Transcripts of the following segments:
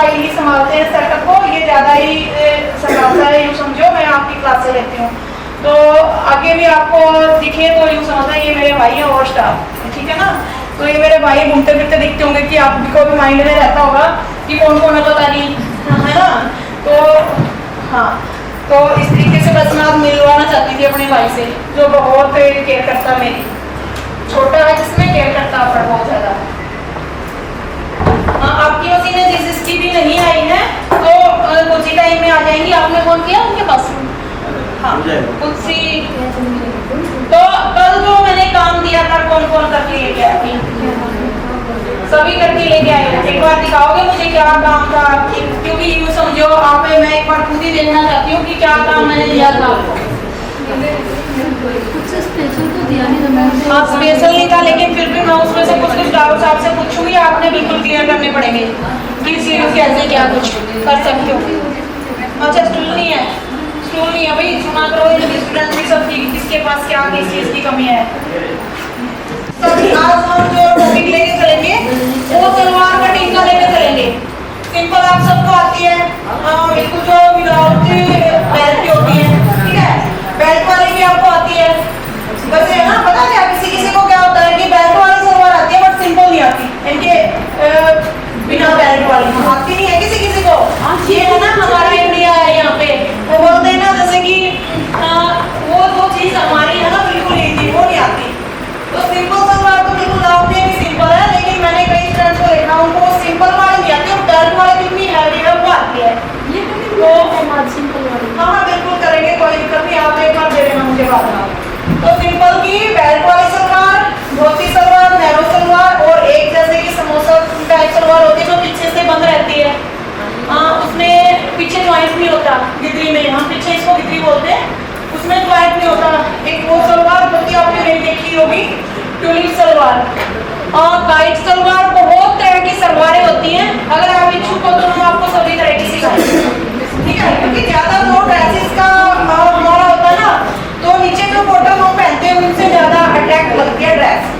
भाई ही संभालते हैं सेटअप को, ये ज़्यादा ही संभालता है, यूँ समझो मैं आपकी क्लास से लेती हूँ। तो आगे भी आपको दिखे तो यूँ समझना ये मेरे भाई है और स्टाफ, ठीक है ना। तो ये मेरे भाई घूमते फिरते दिखते होंगे कि आपको भी माइंड में रहता होगा कि कौन कौन है पता नहीं, है ना। तो हाँ, तो इस तरीके से बस मैं आप मिलवाना चाहती थी अपने भाई से, जो बहुत केयर करता मेरी, छोटा है जिसमें केयर करता पर बहुत ज़्यादा। हाँ, आपकी मशीनें जिसकी भी नहीं आई है तो कुछ ही टाइम में आ जाएंगी। आपने फोन किया उनके पास? हाँ, कुछ ही। तो कल जो मैंने काम दिया था कौन कौन करके लेके आए? सभी करके लेके आए। एक बार दिखाओगे मुझे क्या काम था? क्योंकि यूँ समझो आप, मैं एक बार खुद ही देखना चाहती हूँ कि क्या काम मैंने दिया था आपको। कुछ स्पेशल तो दिया नहीं था मैम। हाँ, स्पेशल नहीं था, लेकिन फिर भी मैं उसमें से कुछ डाउट्स आपसे पूछूंगी, आपने बिल्कुल क्लियर करने पड़ेंगे कि सीरीज कैसे क्या कुछ कर सकते हो। अच्छा, स्टूल नहीं है? स्टूल नहीं है भाई, सुना करो स्टूडेंट भी सब किसके पास क्या किस चीज़ की कमी है। तो आज हम जो टॉपिक लेके चलेंगे वो सलवार कटिंग का लेके चलेंगे। सिंपल आप सबको आती है, बिल्कुल जो विदाउट बेल्ट की होती है, ठीक है। बेल्ट वाली भी आपको आती है, वैसे है ना। पता क्या किसी किसी को क्या होता है कि बेल्ट वाली सलवार आती है बट सिंपल नहीं आती, इनके बिना बेल्ट वाली आती नहीं है किसी किसी को। ये है ना हमारा इंडिया है, यहाँ पे वो बोलते हैं ना जैसे कि वो जो चीज़ हमारी है ना बिल्कुल ईजी, वो नहीं आती। तो सिंपल सलवार तो बिल्कुल आपके भी सिंपल है, लेकिन मैंने कई स्टूडेंट्स को देखा उनको सिंपल वाली नहीं आती, बेल्ट वाली कितनी हैवी है वो आती है। तो सिंपल वाली। हाँ हाँ बिल्कुल करेंगे, कोई दिक्कत नहीं, आप एक बार दे देना मुझे बाद में। तो सिंपल की बेल्ट वाली सलवार, धोती सलवार, नैरो सलवार, और एक जैसे कि समोसा टाइप सलवार होती है जो पीछे से बंद रहती है, उसमें पीछे ज्वाइंट नहीं होता, गिदरी में हम पीछे इसको गिदरी बोलते हैं, उसमें ज्वाइंट नहीं होता। एक वो सलवार होती है, आपने नहीं देखी होगी, ट्यूलिप सलवार। और काइट सलवार, बहुत तरह की सलवारें होती हैं। अगर आप इच्छुक हो तो हम आपको सभी तरह की सिखाएंगे, ठीक है। क्योंकि ज़्यादा जो ड्रेसेस का मॉडल होता है ना, तो नीचे जो बॉटम हम पहनते हैं उनसे ज़्यादा अट्रैक्ट लगती है ड्रेस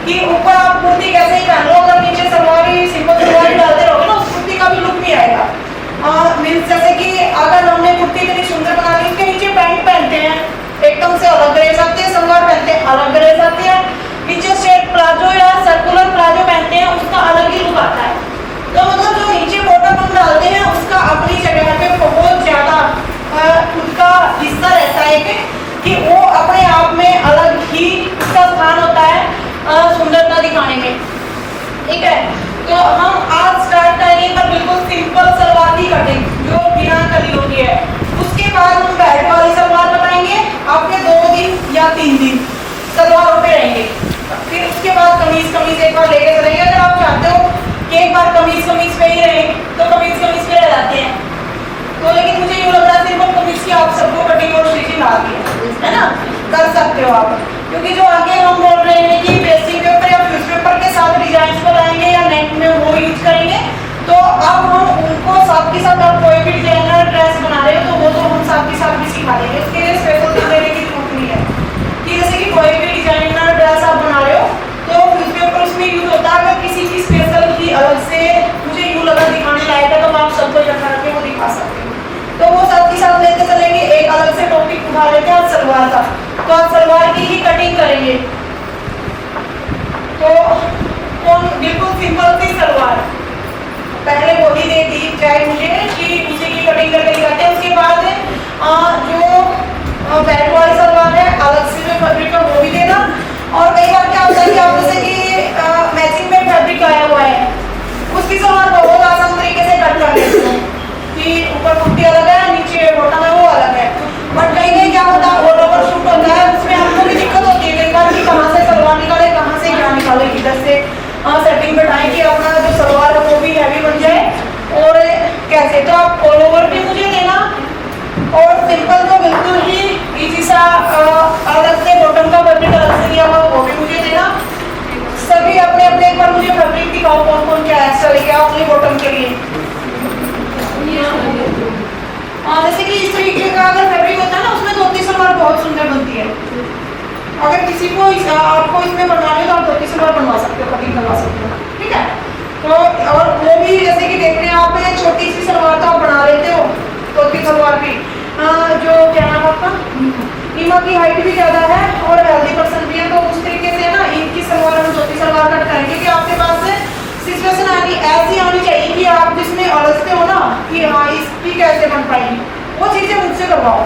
कि ऊपर आप कुर्ती कैसे ही पहन लो, अगर नीचे सलवार ही सिंपल सलवार ही डालते रहोगे ना उस कुर्ती का भी लुक नहीं आएगा। मीन्स जैसे कि अगर हमने कुर्ती इतनी सुंदर बना ली, इसके नीचे पैंट पहनते हैं एकदम से अलग ड्रेस आती है, सलवार पहनते हैं अलग ड्रेस आती है, नीचे स्ट्रेट प्लाजो या सर्कुलर प्लाजो पहनते हैं उसका अलग ही लुक आता है। तो मतलब जो नीचे बॉटम हम डालते हैं उसका अपनी जगह पे बहुत ज़्यादा उसका हिस्सा रहता है कि वो अपने आप में अलग ही उसका स्थान होता है सुंदरता दिखाने में, ठीक है। तो हम आज स्टार्ट करेंगे पर बिल्कुल सिंपल सलवार की कटिंग जो बिना कली होती है। उसके बाद हम बेल्ट वाली सलवार बनाएंगे, आपके 2 दिन या 3 दिन सलवार पे रहेंगे। फिर उसके बाद कमीज एक बार लेके चलेंगे। अगर आप चाहते हो कि एक बार कमीज पे ही रहे तो कमीज पे रह जाते हैं, तो लेकिन मुझे यूँ लग रहा है सिंपल कमीज की आप सबको कटिंग और स्टिचिंग आ गई है ना, कर सकते हो आप। क्योंकि जो आगे हम बोल रहे हैं कि पेस्टिंग पेपर या फ्यूज पेपर के साथ डिजाइन बनाएंगे या नेट में वो यूज करेंगे, तो अब हम उनको साथ के साथ आप कोई भी डिजाइनर ड्रेस बना रहे हो तो वो तो हम साथ के साथ भी सिखा देंगे, उसके लिए स्पेशल ध्यान देने की जरूरत नहीं है। कि जैसे कि कोई भी डिजाइनर ड्रेस आप बना रहे हो तो फ्यूज पेपर उसमें यूज होता है। अगर किसी की स्पेशल की अलग से मुझे यूँ लगा दिखाने लायक है तो आप सबको इकट्ठा करके वो दिखा सकते हो, तो वो साथ के साथ लेते चलेंगे। एक अलग से टॉपिक उठा लेते हैं सलवार का, तो आप सलवार की ही कटिंग करेंगे। तो कौन बिल्कुल सिंपल सी सलवार पहले वो ही दे दी जाए मुझे कि उसी की कटिंग करके दिखाते हैं। उसके बाद जो बेल्ट वाली सलवार है अलग से जो फैब्रिक है वो भी देना। और कई बार क्या होता है कि आप जैसे कि मैचिंग में फैब्रिक आया हुआ है उसकी सलवार बहुत आसान तरीके से कट कर देते हैं कि ऊपर कुर्ती अलग है नीचे बॉटम है वो अलग है। बट कहीं क्या होता है ऑल ओवर शूट होता है, उसमें आपको भी दिक्कत होती है कई बार कि कहाँ से सलवार निकाले कहाँ से क्या निकाले, किधर से सेटिंग बैठाएं कि अपना जो सलवार है वो भी हैवी बन जाए और कैसे। तो आप ऑल ओवर भी मुझे देना और सिंपल तो बिल्कुल ही इजी सा अलग से बॉटम का फैब्रिक अलग से लिया हुआ वो भी मुझे देना। सभी अपने अपने एक बार मुझे फैब्रिक दिखाओ कौन कौन क्या एक्स्ट्रा लेके आओ अपनी बॉटम के लिए। जैसे कि इस तरीके का अगर फैब्रिक होता है ना उसमें धोती सलवार बहुत सुंदर बनती है। अगर किसी को आपको इसमें बनवाना है तो आप धोती सलवार बनवा सकते हो, कटिंग करवा सकते हो, ठीक है। तो और वो भी जैसे कि देख रहे हैं आप, छोटी सी सलवार तो आप बना लेते हो, धोती सलवार भी। जो क्या नाम आपका, नीमा की हाइट भी ज़्यादा है और हेल्दी पर्सन भी है, तो उस तरीके से ना इनकी सलवार हम धोती सलवार कट करेंगे कि आपके पास सिचुएशन ऐसी आनी चाहिए कि आप जिसमें अलझते हो ना कि हाँ इसकी कैसे बन पाएगी, वो चीज़ें मुझसे करवाओ।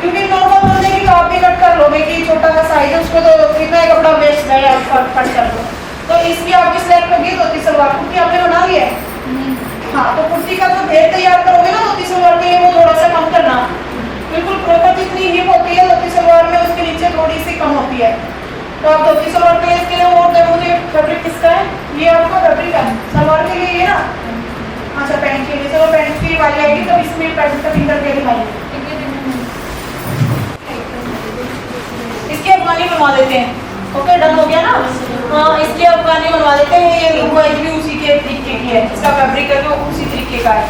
क्योंकि नॉर्मल बंदे की तो आप भी कट कर लोगे कि छोटा सा साइज है, उसको तो कितना ही कपड़ा वेस्ट जाए, आप कट कर लो। तो इसकी आपकी सिलेक्ट होगी धोती सलवार, कुर्ती आपने बना लिया है। हाँ, तो कुर्ती का जो घेर तैयार करोगे ना धोती सलवार के लिए, वो थोड़ा सा कम करना, बिल्कुल प्रॉपर जितनी हिप होती है धोती सलवार में उसके नीचे थोड़ी सी कम होती है। तो आप धोती सलवार के लिए इसके लिए और मुझे फैब्रिक किसका है, ये आपका फैब्रिक है सलवार के लिए ये ना। अच्छा, पैंट के लिए, चलो पैंट की वाली आएगी तो इसमें पैंट कटिंग करके दिखाइए। इसके अफगानी बनवा देते हैं, ओके डन हो गया ना। हाँ, इसके अफगानी बनवा देते हैं, ये लुक भी उसी के तरीके की है, इसका फैब्रिक है जो उसी तरीके का है,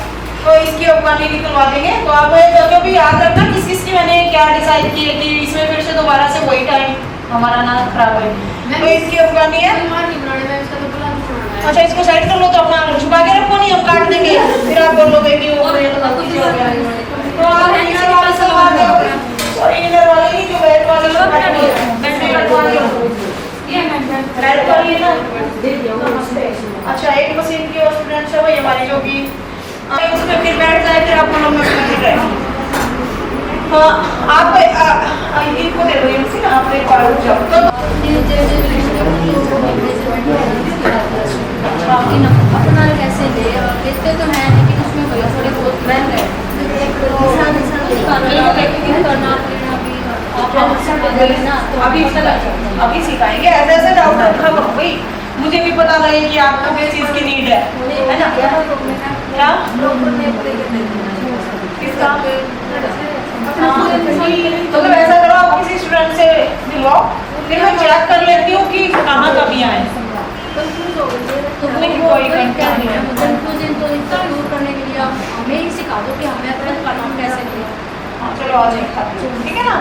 तो इसकी अफगानी निकलवा देंगे। तो आप जो भी याद रखना किस किस की मैंने क्या डिसाइड की है कि इसमें फिर से दोबारा से वही टाइम हमारा ना खराब है। तो इसकी अफगानी है। अच्छा, इसको साइड कर लो तो अपना छुपा के रखो, नहीं हम काट देंगे, फिर आप बोलोगे कि वो तो आप इनर वाली सलवार और इनर वाली नहीं, जो बैक वाली रेड वाली है ना। अच्छा, एक मशीन की और स्टूडेंट है वही हमारी जो कि उसमें फिर बैठ जाए, फिर आप लोग हाँ आप इनको दे दो ये मशीन, आप एक बार उठ जाओ तो अपना कैसे ले देते तो है, लेकिन उसमें भैया थोड़े बहुत महंगे हैं। अभी सिखाएंगे, ऐसे ऐसे डाउट रखा करो भाई, मुझे भी पता लगे कि आपको किस चीज़ की नीड है ना। क्या किसका तो ऐसा करो, आप किसी स्टूडेंट से दिलवाओ, फिर मैं चेक कर लेती हूँ कि कहाँ कभी आए। कोई कंटेंट नहीं है, कंफ्यूजन तो इतना दूर करने के लिए आप हमें ही सिखा दो कि हमें अपना काम कैसे करें। चलो आज ठीक है ना।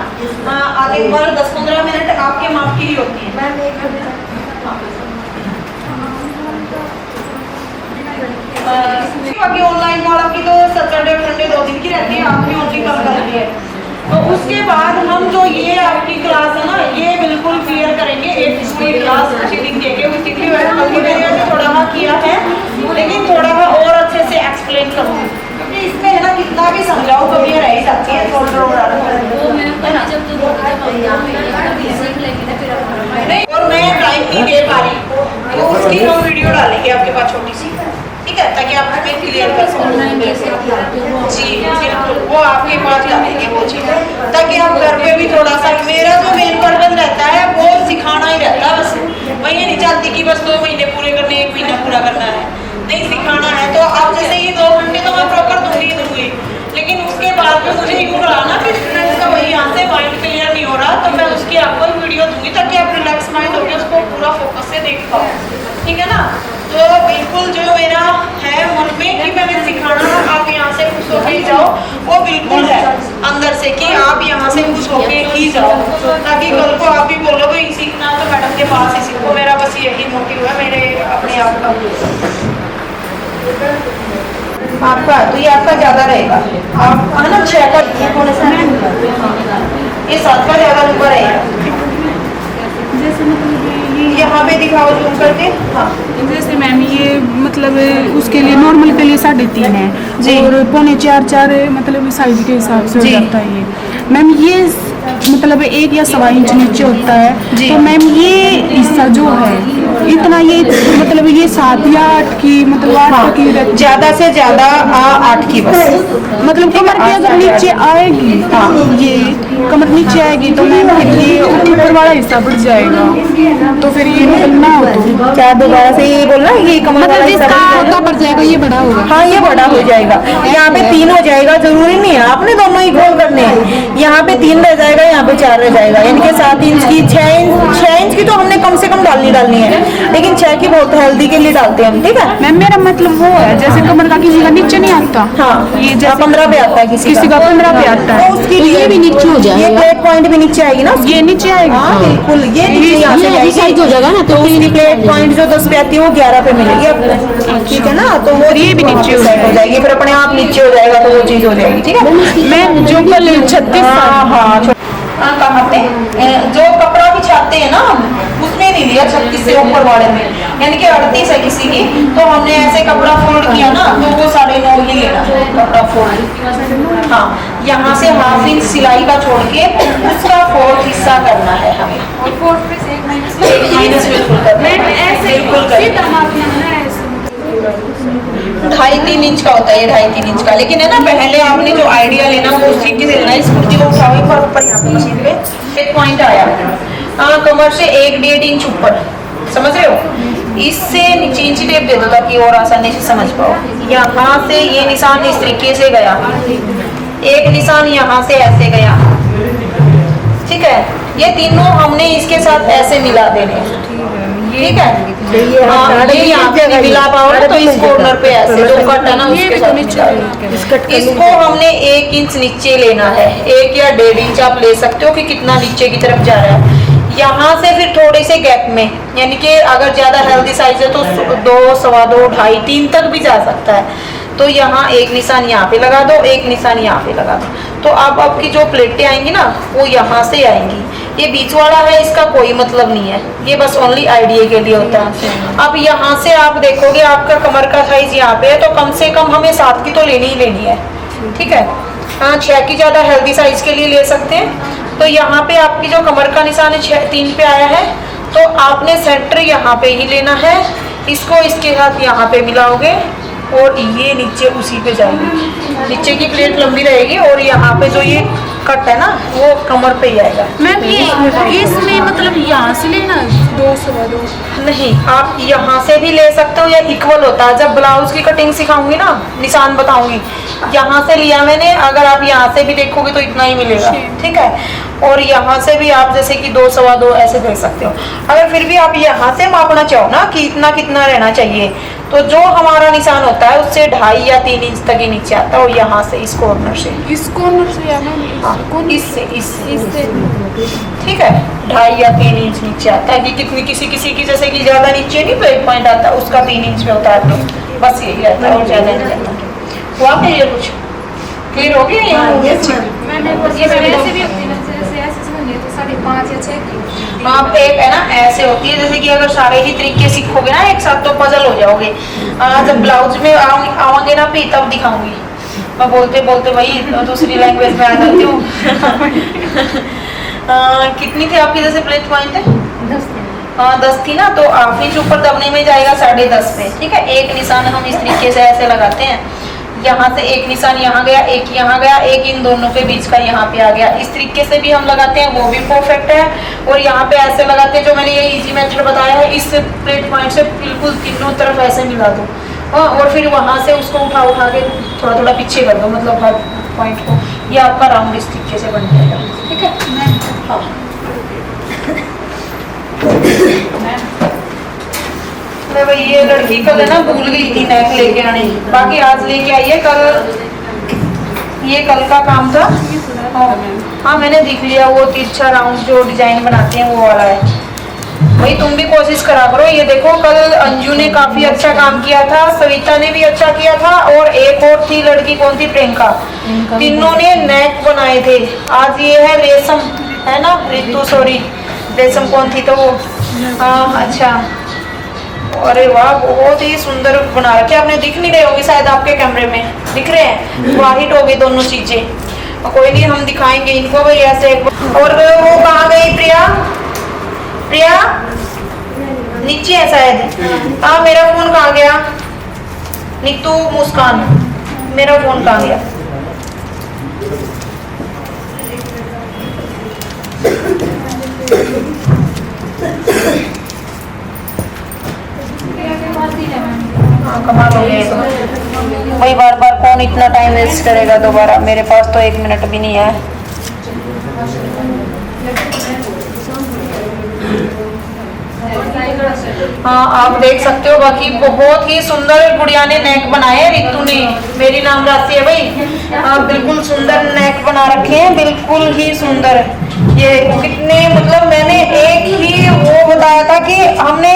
आगे बार 10-15 मिनट आपके माप की ही होती है। मैम बाकी ऑनलाइन मॉडल की तो सैटरडे संडे 2 दिन की रहती है, आपकी ओनली कल करती है। तो उसके बाद हम जो ये आपकी क्लास है ना, ये बिल्कुल क्लियर करेंगे। एक इसकी क्लास शीटिंग देके उसकी मैंने थोड़ा सा किया है, लेकिन थोड़ा सा और अच्छे से एक्सप्लेन करूँगी, क्योंकि इसमें है ना कितना भी समझाओ तो ये रह ही जाती है नहीं, और मैं टाइम नहीं दे पा रही, तो उसकी हम वीडियो डालेंगे आपके पास छोटी सी, ठीक है, ताकि आप हमें क्लियर कर सकें। जी बिल्कुल, वो आपके पास डालेंगे वो चीज़, ताकि आप घर पे भी थोड़ा सा, मेरा जो मेन पर्पज रहता है वो सिखाना ही रहता है बस। मैं ये नहीं चाहती कि बस 2 महीने पूरे करने, 1 महीना पूरा करना है, नहीं सिखाना है। तो आप जैसे ये 2 घंटे तो मैं प्रॉपर दूंगी, लेकिन उसके बाद में मुझे यूँ कराना कि स्टूडेंट्स का वही यहाँ से माइंड क्लियर नहीं हो रहा, तो मैं उसकी आपको वीडियो दूंगी ताकि आप रिलैक्स माइंड होकर उसको पूरा फोकस से देख पाओ, ठीक है ना। तो बिल्कुल जो मेरा है मन में कि मैंने सिखाना, आप यहाँ से खुश होके जाओ, वो बिल्कुल है अंदर से कि आप यहाँ से खुश होके ही जाओ, ताकि कल को आप भी बोलो भाई सीखना तो मैडम के पास ही सीखो। मेरा बस यही मोटिव है मेरे अपने आप का। आपका तो ये आपका ज़्यादा रहेगा, आप है ना 6 का ये 7 का ज़्यादा ऊपर रहेगा। जैसे मतलब यहाँ पे दिखाओ जूम करके। हाँ जैसे मैम ये मतलब उसके लिए नॉर्मल के लिए 3.5 है जी। और 3.25 मतलब साइज के हिसाब से हो जी। जाता है ये। मैम ये मतलब 1 या 1.25 इंच नीचे होता है, जी। तो मैम ये हिस्सा जो है इतना, ये मतलब ये 7 या 8 की मतलब 8 की रहती है। ज़्यादा से ज़्यादा 8 की बस, मतलब कमर के अगर नीचे आएगी, ये कमर नीचे आएगी तो मैम फिर ये ऊपर वाला हिस्सा बढ़ जाएगा, तो फिर ये मतलब ना हो तो क्या दोबारा से ये बोलना, ये कमर वाला मतलब हिस्सा जिसका बढ़ जाएगा? आधा बढ़ जाएगा ये बड़ा होगा। हाँ ये बड़ा हो जाएगा, यहाँ पे 3 हो जाएगा, जरूरी नहीं है आपने दोनों इक्वल करने हैं। यहाँ पे 3 रह जाएगा, यहाँ पे 4 रह जाएगा, यानी कि 7 इंच की 6 इंच की तो हमने कम से कम डालनी है, लेकिन 6 की बहुत हेल्दी के लिए डालते हैं हम, ठीक है मैम। मेरा मतलब वो है जैसे कमर का किसी का नीचे नहीं आता, हाँ ये जैसे 15 पे आता है किसी का 15 पे आता है, तो उसके तो लिए ये भी नीचे हो ये जाएगा, प्लेट पॉइंट भी नीचे आएगी ना, ये नीचे आएगी। हाँ बिल्कुल, ये नीचे यहाँ से जाएगी साइज हो जाएगा ना, तो उसकी प्लेट पॉइंट जो 10 पे आती है वो 11 पे मिलेगी आपको, ठीक है ना। तो वो ये भी नीचे सेट हो जाएगी, फिर अपने आप नीचे हो जाएगा तो वो चीज हो जाएगी, ठीक है। मैं जो कल 36 हाँ कहाँ पे जो कपड़ा बिछाते हैं ना हम, उसमें नहीं लिया 36 से ऊपर वाले में, यानी कि 38 है किसी की, तो हमने ऐसे कपड़ा फोल्ड किया ना तो वो 9.5 ही लेना है कपड़ा फोल्ड। हाँ, यहाँ से हाफ इंच सिलाई का छोड़ के उसका 4th हिस्सा करना है हमें, और 4 पे से 1 माइनस माइनस बिल्कुल करना है, ऐसे बिल्कुल करना है। मापना है ना, ऐसे 2.5-3 इंच का होता है ये, 2.5-3 इंच का, लेकिन है ना पहले आपने जो आइडिया लेना वो उस तरीके से लेना है। इस कुर्ती को उठाओ एक बार ऊपर, यहाँ पे मशीन पे एक पॉइंट आया, हाँ कमर से 1-1.5 इंच ऊपर, समझ रहे हो। इससे नीचे इंची टेप दे दो ताकि और आसानी से समझ पाओ। यहाँ से ये निशान इस तरीके से गया, एक निशान यहाँ से ऐसे गया, ठीक है। ये तीनों हमने इसके साथ ऐसे मिला देने, ठीक है। हाँ, ये यहाँ पे नहीं मिला पाओगे तो इस कॉर्नर पे ऐसे जो कट है ना उसके साथ मिला देना। इसको हमने 1 इंच नीचे लेना है, 1 या 1.5 इंच आप ले सकते हो कि कितना नीचे की तरफ जा रहा है। यहाँ से फिर थोड़े से गैप में, यानी कि अगर ज्यादा हेल्दी साइज है तो 2, 2.25, 2.5, 3 तक भी जा सकता है। तो यहाँ एक निशान यहाँ पे लगा दो, एक निशान यहाँ पे लगा दो, तो अब आपकी जो प्लेटें आएंगी ना वो यहाँ से आएंगी। ये बीच वाला है, इसका कोई मतलब नहीं है, ये बस ओनली आइडिया के लिए होता है। अब यहाँ से आप देखोगे आपका कमर का साइज यहाँ पे है, तो कम से कम हमें 7 की तो लेनी ही लेनी है, ठीक है। हाँ 6 की ज्यादा हेल्दी साइज के लिए ले सकते हैं। तो यहाँ पे आपकी जो कमर का निशान है 3 पे आया है, तो आपने सेंटर यहाँ पे ही लेना है, इसको इसके साथ यहाँ पे मिलाओगे और ये नीचे उसी पे जाएगी, नीचे की प्लेट लंबी रहेगी और यहाँ पे जो ये कट है ना वो कमर पे ही आएगा। मैम ये इसमें मतलब यहाँ से लेना 2.25 नहीं, आप यहाँ से भी ले सकते हो या इक्वल होता है। जब ब्लाउज की कटिंग सिखाऊंगी ना, निशान बताऊंगी, यहाँ से लिया मैंने, अगर आप यहाँ से भी देखोगे तो इतना ही मिलेगा, ठीक है। और यहाँ से भी आप जैसे कि 2.25 ऐसे दे सकते हो। अगर फिर भी आप यहाँ से मापना चाहो ना कि इतना कितना रहना चाहिए, तो जो हमारा निशान होता है उससे 2.5 या 3 इंच तक ही नीचे आता है, और यहाँ से इस कॉर्नर से, इस कॉर्नर से या मैम इससे ठीक है 2.5 या 3 इंच नीचे आता है। कि कितनी किसी की जैसे कि ज्यादा नीचे नहीं प्लेट पॉइंट आता, उसका 3 इंच पे उतार दो, बस यही रहता है और ज्यादा नहीं रहता। हुआ क्लियर, कुछ क्लियर हो गया यहाँ? मैंने बस ये ऐसे भी होती है, जैसे ऐसे समझिए तो 5.5 या 6 की। आप एक है ना ऐसे होती है, जैसे कि अगर सारे ही तरीके सीखोगे ना एक साथ तो पजल हो जाओगे। जब ब्लाउज में आवांगे ना भी तब दिखाऊंगी, मैं बोलते बोलते भाई दूसरी लैंग्वेज में आ जाती हूँ। कितनी थी आपकी जैसे प्लेट पॉइंट है? 10 थी ना, तो हाफ इंच ऊपर दबने में जाएगा 10.5 पे, ठीक है। एक निशान हम इस तरीके से ऐसे लगाते हैं, यहाँ से एक निशान यहाँ गया, एक यहाँ गया, एक इन दोनों के बीच का यहाँ पे आ गया। इस तरीके से भी हम लगाते हैं, वो भी परफेक्ट है। और यहाँ पे ऐसे लगाते हैं, जो मैंने ये इजी मेथड बताया है, इस प्लेट पॉइंट से बिल्कुल तीनों तरफ ऐसे मिला दो, हाँ। और फिर वहाँ से उसको उठा के थोड़ा थोड़ा पीछे कर दो, मतलब हर पॉइंट को, ये आपका राउंड इस तरीके से बन जाएगा, ठीक है। हाँ मैं भाई ये लड़की कल है ना भूल गई थी नेक लेके आने, बाकी आज लेके आई है। कल ये कल का काम था। हाँ मैंने देख लिया, वो तिरछा राउंड जो डिजाइन बनाते हैं वो वाला है। भाई तुम भी कोशिश करा करो। ये देखो कल अंजू ने काफी अच्छा काम किया था, सविता ने भी अच्छा किया था, और एक और थी लड़की, कौन थी, प्रियंका, तीनों ने नेक बनाए थे। आज ये है रेशम, है ना रितु, सॉरी रेशम कौन थी तो वो, हाँ अच्छा। अरे वाह बहुत ही सुंदर बना रखे आपने, दिख नहीं रहे होगी शायद आपके कैमरे में, दिख रहे हैं, वाहिट हो गई दोनों चीजें। कोई नहीं हम दिखाएंगे इनको भाई ऐसे। और वो कहाँ गई प्रिया? प्रिया नीचे है शायद। हाँ मेरा फोन कहाँ गया? नीतू, मुस्कान, मेरा फोन कहाँ गया? हाँ कमाल हो गया तो भाई, बार बार कौन इतना टाइम वेस्ट करेगा दोबारा, मेरे पास तो 1 मिनट भी नहीं है। हाँ आप देख सकते हो, बाकी बहुत ही सुंदर गुड़िया ने नेक बनाए हैं, रितु ने, मेरी नाम राशि है भाई। हाँ बिल्कुल सुंदर नेक बना रखे हैं, बिल्कुल ही सुंदर। ये कितने, मतलब मैंने ताकि हमने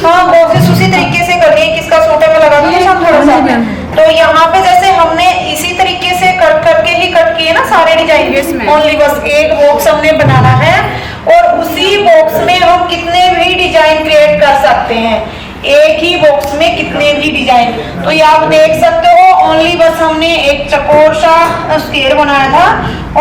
कोशिश उसी तरीके से करनी है। किसका सूट है मैं लगा दूंगी सब थोड़ा सा। तो यहाँ पे जैसे हमने इसी तरीके से कट करके ही कट किए ना सारे डिजाइन, ओनली बस एक बॉक्स हमने बनाना है और उसी बॉक्स में हम कितने भी डिजाइन क्रिएट कर सकते हैं, एक ही बॉक्स में कितने भी डिजाइन। तो ये आप देख सकते हो, ओनली बस हमने एक चकोर सा स्क्वायर बनाया था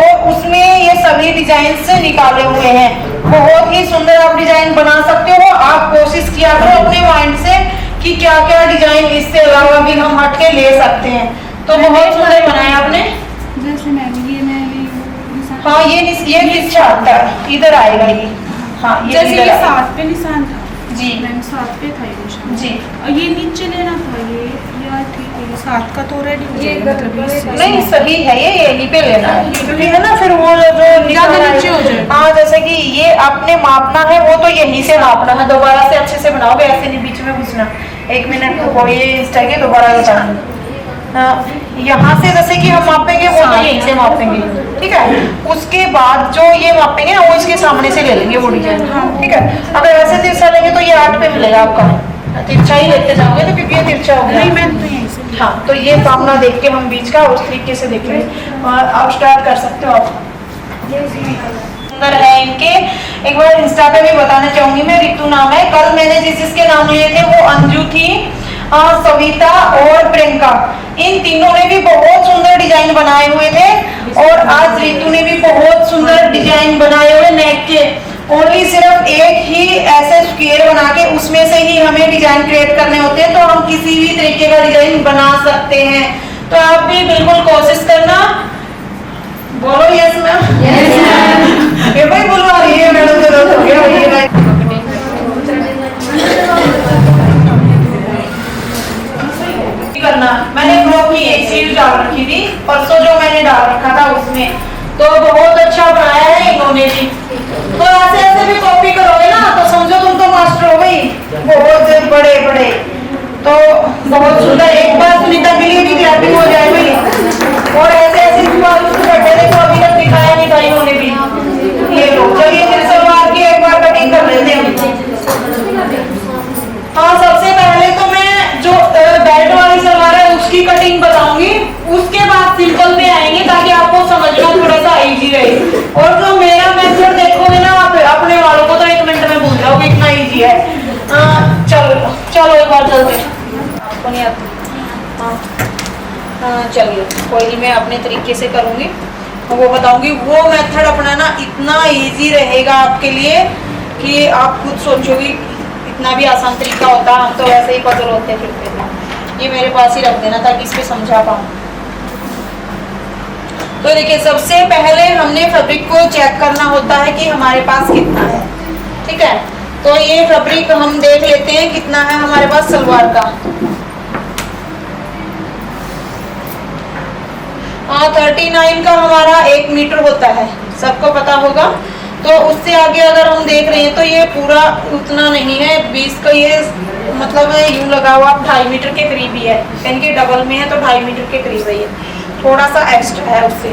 और उसमें ये सभी डिजाइन से निकाले हुए हैं। बहुत ही सुंदर आप डिजाइन बना सकते हो। आप कोशिश किया करो अपने माइंड से कि क्या क्या डिजाइन इससे अलावा भी हम हट के ले सकते हैं। तो बहुत सुंदर बनाया आपने। हाँ ये तिरछा आता है, इधर आएगा ये। हाँ जैसे ये 7 पे निशान था जी मैम, 7 पे था ये निशान जी। और ये नीचे लेना था ये यार, ठीक है 7 का तो रेडी हो जाएगा, मतलब इससे नहीं सही है ये यहीं पे लेना है, क्योंकि है ना फिर वो जो ज्यादा नीचे हो जाए। हाँ जैसे कि ये आपने मापना है वो तो यहीं से मापना है, दोबारा से अच्छे से बनाओगे, ऐसे नहीं बीच में घुसना। 1 मिनट रुको, ये इंस्टा के दोबारा बताना। यहाँ से जैसे कि हम मापेंगे वो तो यहीं से मापेंगे, ठीक है। उसके बाद जो ये मापेंगे ना वो इसके सामने से ले लेंगे वो डिजाइन, ठीक है। अगर ऐसे तिरछा लेंगे तो ये 8 पे मिलेगा आपका, तिरछा ही लेते जाओगे तो क्योंकि ये तिरछा हो गया। नहीं मैम तो यहीं से। हाँ तो ये सामना देख के हम बीच का उस तरीके से देखेंगे और आप स्टार्ट कर सकते हो। आप सुंदर है इनके, एक बार इंस्टा पे भी बताना चाहूंगी मैं, रितु नाम है। कल मैंने जिसके नाम लिए थे वो अंजू थी, सविता और प्रियंका, इन तीनों ने भी बहुत सुंदर डिजाइन बनाए हुए थे और आज रितु ने भी बहुत सुंदर डिजाइन बनाए हुए नेक के। ओनली सिर्फ एक ही ऐसे स्क्वायर बना के उसमें से ही हमें डिजाइन क्रिएट करने होते हैं, तो हम किसी भी तरीके का डिजाइन बना सकते हैं। तो आप भी बिल्कुल कोशिश करना। बोलो यस मैम। ये भाई बुलवा रही है मैडम, जरूरत हो गया करना। मैंने ब्लॉग की एक सीरीज डाल रखी थी परसों, जो मैंने डाल रखा था उसमें, तो बहुत अच्छा बनाया है इन्होंने भी। तो ऐसे ऐसे भी कॉपी करोगे ना तो समझो तुम तो मास्टर हो गई, बहुत बड़े बड़े। तो बहुत सुंदर, एक बार सुनीता के लिए भी क्लैपिंग हो जाएगी। और ऐसे ऐसे बर्थडे देखो अभी तक दिखाया नहीं था इन्होंने भी। ये लो, चलिए फिर सलवार की एक बार कटिंग कर लेते हैं। हाँ सबसे पहले तो मैं जो बेल्ट वाली सलवार है उसकी कटिंग बताऊंगी, उसके बाद सिंपल पे आएंगे ताकि आपको समझना थोड़ा सा इजी रहे। और जो मेरा मेथड देखोगे ना आप अपने वालों को तो 1 मिनट में भूल जाओगे, इतना इजी है। चलो चलो एक बार चलते, आपको नहीं आती। हाँ चलिए कोई नहीं, मैं अपने तरीके से करूंगी, वो बताऊंगी। वो मेथड अपनाना इतना इजी रहेगा आपके लिए कि आप खुद सोचोगे इतना भी आसान तरीका होता, हम तो वैसे ही पजल होते फिरते थे। ये मेरे पास ही रख देना ताकि इस पे समझा पाऊँ। तो देखिए सबसे पहले हमने फैब्रिक को चेक करना होता है कि हमारे पास कितना है, ठीक है। तो ये फैब्रिक हम देख लेते हैं कितना है हमारे पास सलवार का। 39 का हमारा 1 मीटर होता है, सबको पता होगा। तो उससे आगे अगर हम देख रहे हैं तो ये पूरा उतना नहीं है, 20 का ये मतलब यूं लगा हुआ 2.5 मीटर के करीब ही है, यानी कि डबल में है तो 2.5 मीटर के करीब है, ये थोड़ा सा एक्स्ट्रा है उससे।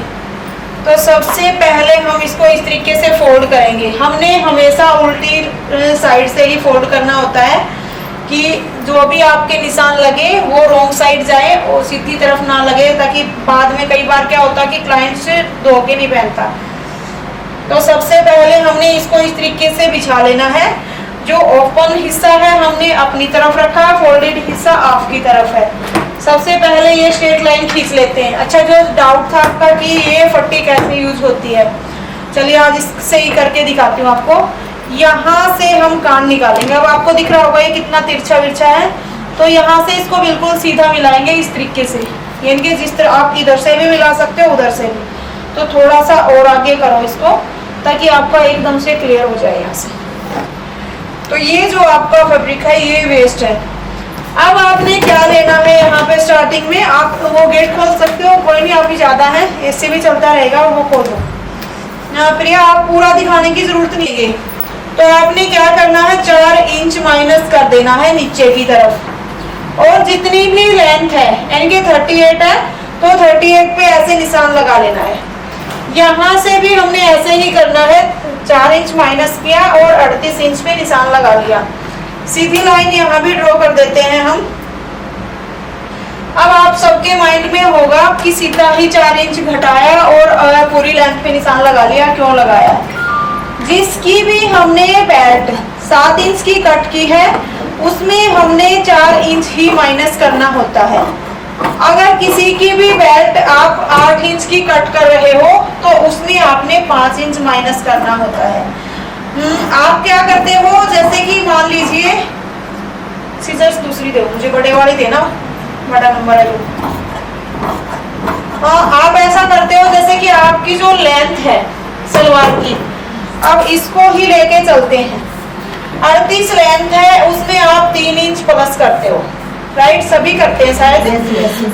तो सबसे पहले हम इसको इस तरीके से फोल्ड करेंगे। हमने हमेशा उल्टी साइड से ही फोल्ड करना होता है कि जो भी आपके निशान लगे वो रॉन्ग साइड जाए और सीधी तरफ ना लगे, ताकि बाद में कई बार क्या होता है कि क्लाइंट से धो के नहीं पहनता। तो सबसे पहले हमने इसको इस तरीके से बिछा लेना है। जो ओपन हिस्सा है हमने अपनी तरफ रखा, फोल्डेड हिस्सा आपकी तरफ है। सबसे पहले ये स्ट्रेट लाइन खींच लेते हैं। अच्छा जो डाउट था आपका कि ये पट्टी कैसे यूज होती है, चलिए आज इससे ही करके दिखाती हूँ आपको। यहाँ से हम कान निकालेंगे, अब आपको दिख रहा होगा ये कितना तिरछा विरछा है, तो यहाँ से इसको बिल्कुल सीधा मिलाएंगे इस तरीके से, यानी कि जिस तरह आप इधर से भी मिला सकते हो उधर से भी। तो थोड़ा सा और आगे करो इसको ताकि आपका एकदम से क्लियर हो जाए यहाँ से। तो ये जो आपका फैब्रिक है ये वेस्ट है। अब आपने क्या लेना है, यहाँ पे स्टार्टिंग में आप वो गेट खोल सकते हो, कोई नहीं अभी ज्यादा है, इससे भी चलता रहेगा, वो खोल दो। प्रिया आप पूरा दिखाने की जरूरत नहीं है। तो आपने क्या करना है, 4 इंच माइनस कर देना है नीचे की तरफ, और जितनी भी लेंथ है यानी कि 38 है तो 38 पे ऐसे निशान लगा लेना है। यहाँ से भी हमने ऐसे ही करना है, 4 इंच माइनस किया और 38 इंच पे निशान लगा लिया। सीधी लाइन यहाँ भी ड्रॉ कर देते हैं हम। अब आप सबके माइंड में होगा कि सीधा ही 4 इंच घटाया और पूरी लेंथ पे निशान लगा लिया, क्यों लगाया? जिसकी भी हमने बेल्ट 7 इंच की कट की है उसमें हमने 4 इंच ही माइनस करना होता है। अगर किसी की भी बेल्ट आप 8 इंच की कट कर रहे हो तो उसमें आपने 5 इंच माइनस करना होता है। आप क्या करते हो, जैसे कि मान लीजिए, सीजर्स दूसरी दो मुझे, बड़े वाली देना, बड़ा नंबर है जो। आप ऐसा करते हो जैसे कि आपकी जो लेंथ है सलवार की, अब इसको ही लेके चलते हैं। 38 लेंथ है, उसमें आप 3 इंच प्लस करते हो, राइट? सभी करते हैं शायद।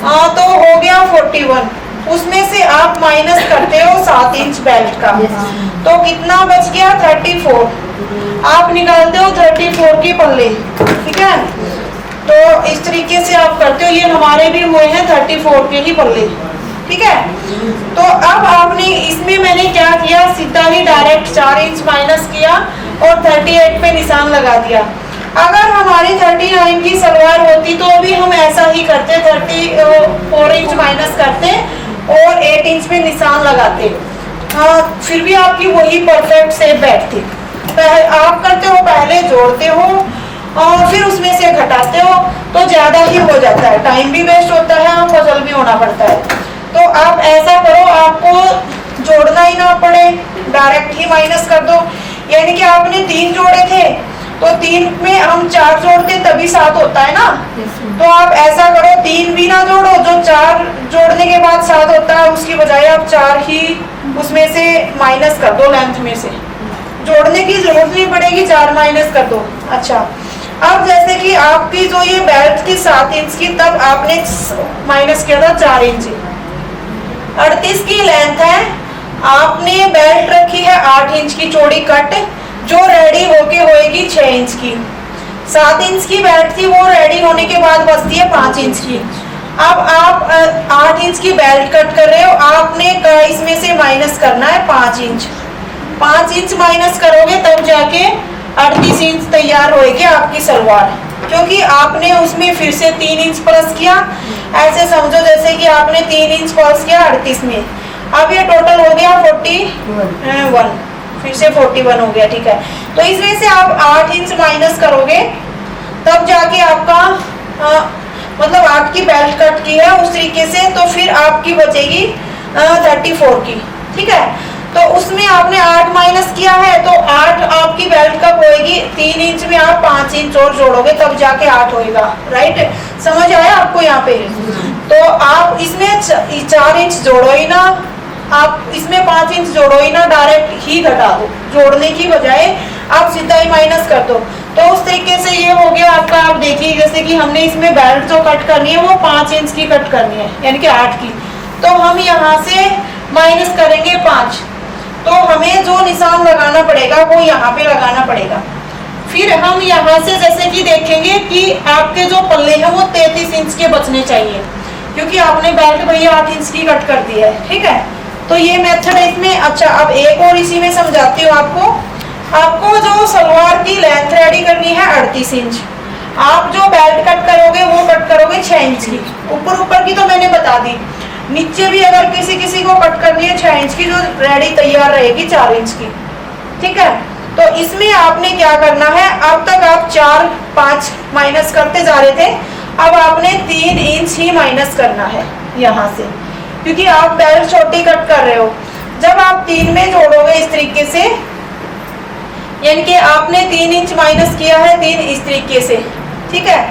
हाँ, तो हो गया 41। उसमें से आप माइनस करते हो 7 इंच बेल्ट का, तो कितना बच गया? 34। आप निकालते हो 34 की पल्ले, ठीक है? तो इस तरीके से आप करते हो। ये हमारे भी हुए हैं 34 के ही पल्ले, ठीक है? तो अब आपने इसमें मैंने क्या किया, सीधा ही डायरेक्ट 4 इंच माइनस किया और 38 पे निशान लगा दिया। अगर हमारी 39 की सलवार होती तो भी हम ऐसा ही करते, 34 इंच माइनस करते और 8 इंच पे निशान लगाते। हाँ, फिर भी आपकी वही परफेक्ट शेप बैठती। आप करते हो, पहले जोड़ते हो और फिर उसमें से घटाते हो, तो ज्यादा ही हो जाता है, टाइम भी वेस्ट होता है और पजल भी होना पड़ता है। तो आप ऐसा करो, आपको जोड़ना ही ना पड़े, डायरेक्ट ही माइनस कर दो। यानी कि आपने 3 जोड़े थे तो 3 में हम 4 जोड़ते तभी 7 होता है ना। तो आप ऐसा करो, 3 भी ना जोड़ो, जो 4 जोड़ने के बाद 7 होता है उसकी बजाय आप 4 ही उसमें से माइनस कर दो, लेंथ में से जोड़ने की जरूरत नहीं पड़ेगी, 4 माइनस कर दो। अच्छा, अब जैसे कि आपकी जो ये बेल्ट थी 7 इंच की, तब आपने माइनस किया था 4 इंच। 38 की लेंथ है, आपने बेल्ट रखी है 8 इंच की चौड़ी कट, जो रेडी होके होएगी 6 इंच की। 7 इंच की बेल्ट थी, वो रेडी होने के बाद बचती है 5 इंच की। अब आप 8 इंच की बेल्ट कट कर रहे हो, आपने इसमें से माइनस करना है 5 इंच। 5 इंच माइनस करोगे तब जाके 38 इंच तैयार होएगी आपकी सलवार, क्योंकि आपने उसमें फिर से 3 इंच प्लस किया। ऐसे समझो जैसे कि आपने 3 इंच प्लस किया 38 में। अब ये टोटल हो गया 41, फिर से 41 हो गया, ठीक है? तो इस वजह से आप 8 इंच माइनस करोगे तब जाके आपका मतलब आपकी बेल्ट कट की है उस तरीके से, तो फिर आपकी बचेगी 34 की, ठीक है? तो उसमें आपने 8 माइनस किया है, तो 8 आपकी बेल्ट कब होएगी? 3 इंच में आप 5 इंच और जोड़ोगे तब जाके 8 होएगा, राइट? समझ आया आपको यहाँ पे? तो आप इसमें 4 इंच जोड़ो ही ना, आप इसमें 5 इंच जोड़ो ही ना, डायरेक्ट ही घटा दो, जोड़ने की बजाय आप सीधा ही माइनस कर दो। तो उस तरीके से ये हो गया आपका। आप देखिए जैसे कि हमने इसमें बेल्ट जो कट करनी है वो 5 इंच की कट करनी है, यानी कि 8 की, तो हम यहाँ से माइनस करेंगे 5, तो हमें जो निशान लगाना पड़ेगा वो यहाँ पे लगाना पड़ेगा। फिर हम यहाँ से जैसे कि देखेंगे कि आपके जो पल्ले हैं वो 33 इंच के बचने चाहिए, क्योंकि आपने बेल्ट भैया 8 इंच की कट कर दी है, ठीक है? तो ये मेथड है इसमें। अच्छा, अब एक और इसी में समझाती हूँ आपको। आपको जो सलवार की लेंथ रेडी करनी है 38 इंच, आप जो बेल्ट कट करोगे वो कट करोगे 6 इंच की। ऊपर की तो मैंने बता दी, नीचे भी अगर किसी को कट करनी है 6 इंच की, जो रेडी तैयार रहेगी 4 इंच की, ठीक है? तो इसमें आपने क्या करना है, अब तक आप 4, 5 माइनस करते जा रहे थे, अब आपने 3 इंच ही माइनस करना है यहाँ से, क्योंकि आप बेल्ट छोटी कट कर रहे हो। जब आप 3 में जोड़ोगे इस तरीके से, यानी कि आपने 3 इंच माइनस किया है 3 इस तरीके से, ठीक है?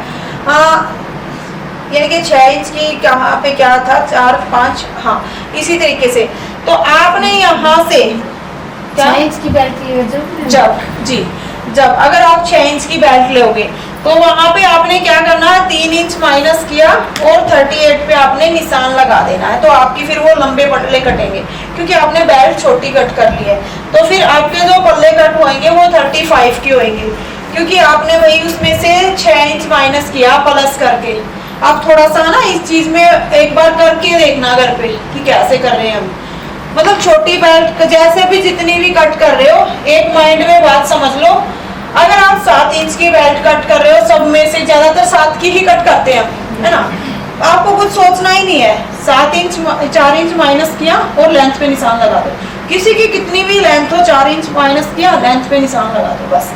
हाँ, यानी कि 6 इंच की कहाँ पे क्या था, 4, 5, हाँ इसी तरीके से। तो आपने यहाँ से 6 इंच की बेल्ट जब अगर आप 6 इंच की बेल्ट लोगे तो वहां पे आपने क्या करना है, 3 इंच माइनस किया और 38 पे आपने निशान लगा देना है। तो आपकी फिर वो लंबे पल्ले कटेंगे, क्योंकि आपने बेल्ट छोटी कट कर ली है। तो फिर आपके जो पल्ले कट होंगे वो 35 के होंगे, क्योंकि आपने वही उसमें से 6 इंच माइनस किया प्लस करके। आप थोड़ा सा ना इस चीज में एक बार करके देखना घर पे कि कैसे कर रहे हैं हम। मतलब छोटी बेल्ट जैसे भी जितनी भी कट कर रहे हो, एक माइंड में बात समझ लो, अगर आप 7 इंच की बेल्ट कट कर रहे हो, सब में से ज्यादातर 7 की ही कट करते हैं, है ना, आपको कुछ सोचना ही नहीं है, 7 इंच 4 इंच माइनस किया और लेंथ पे निशान लगा दो, किसी की कितनी भी लेंथ हो 4 इंच माइनस किया लेंथ पे निशान लगा दो बस।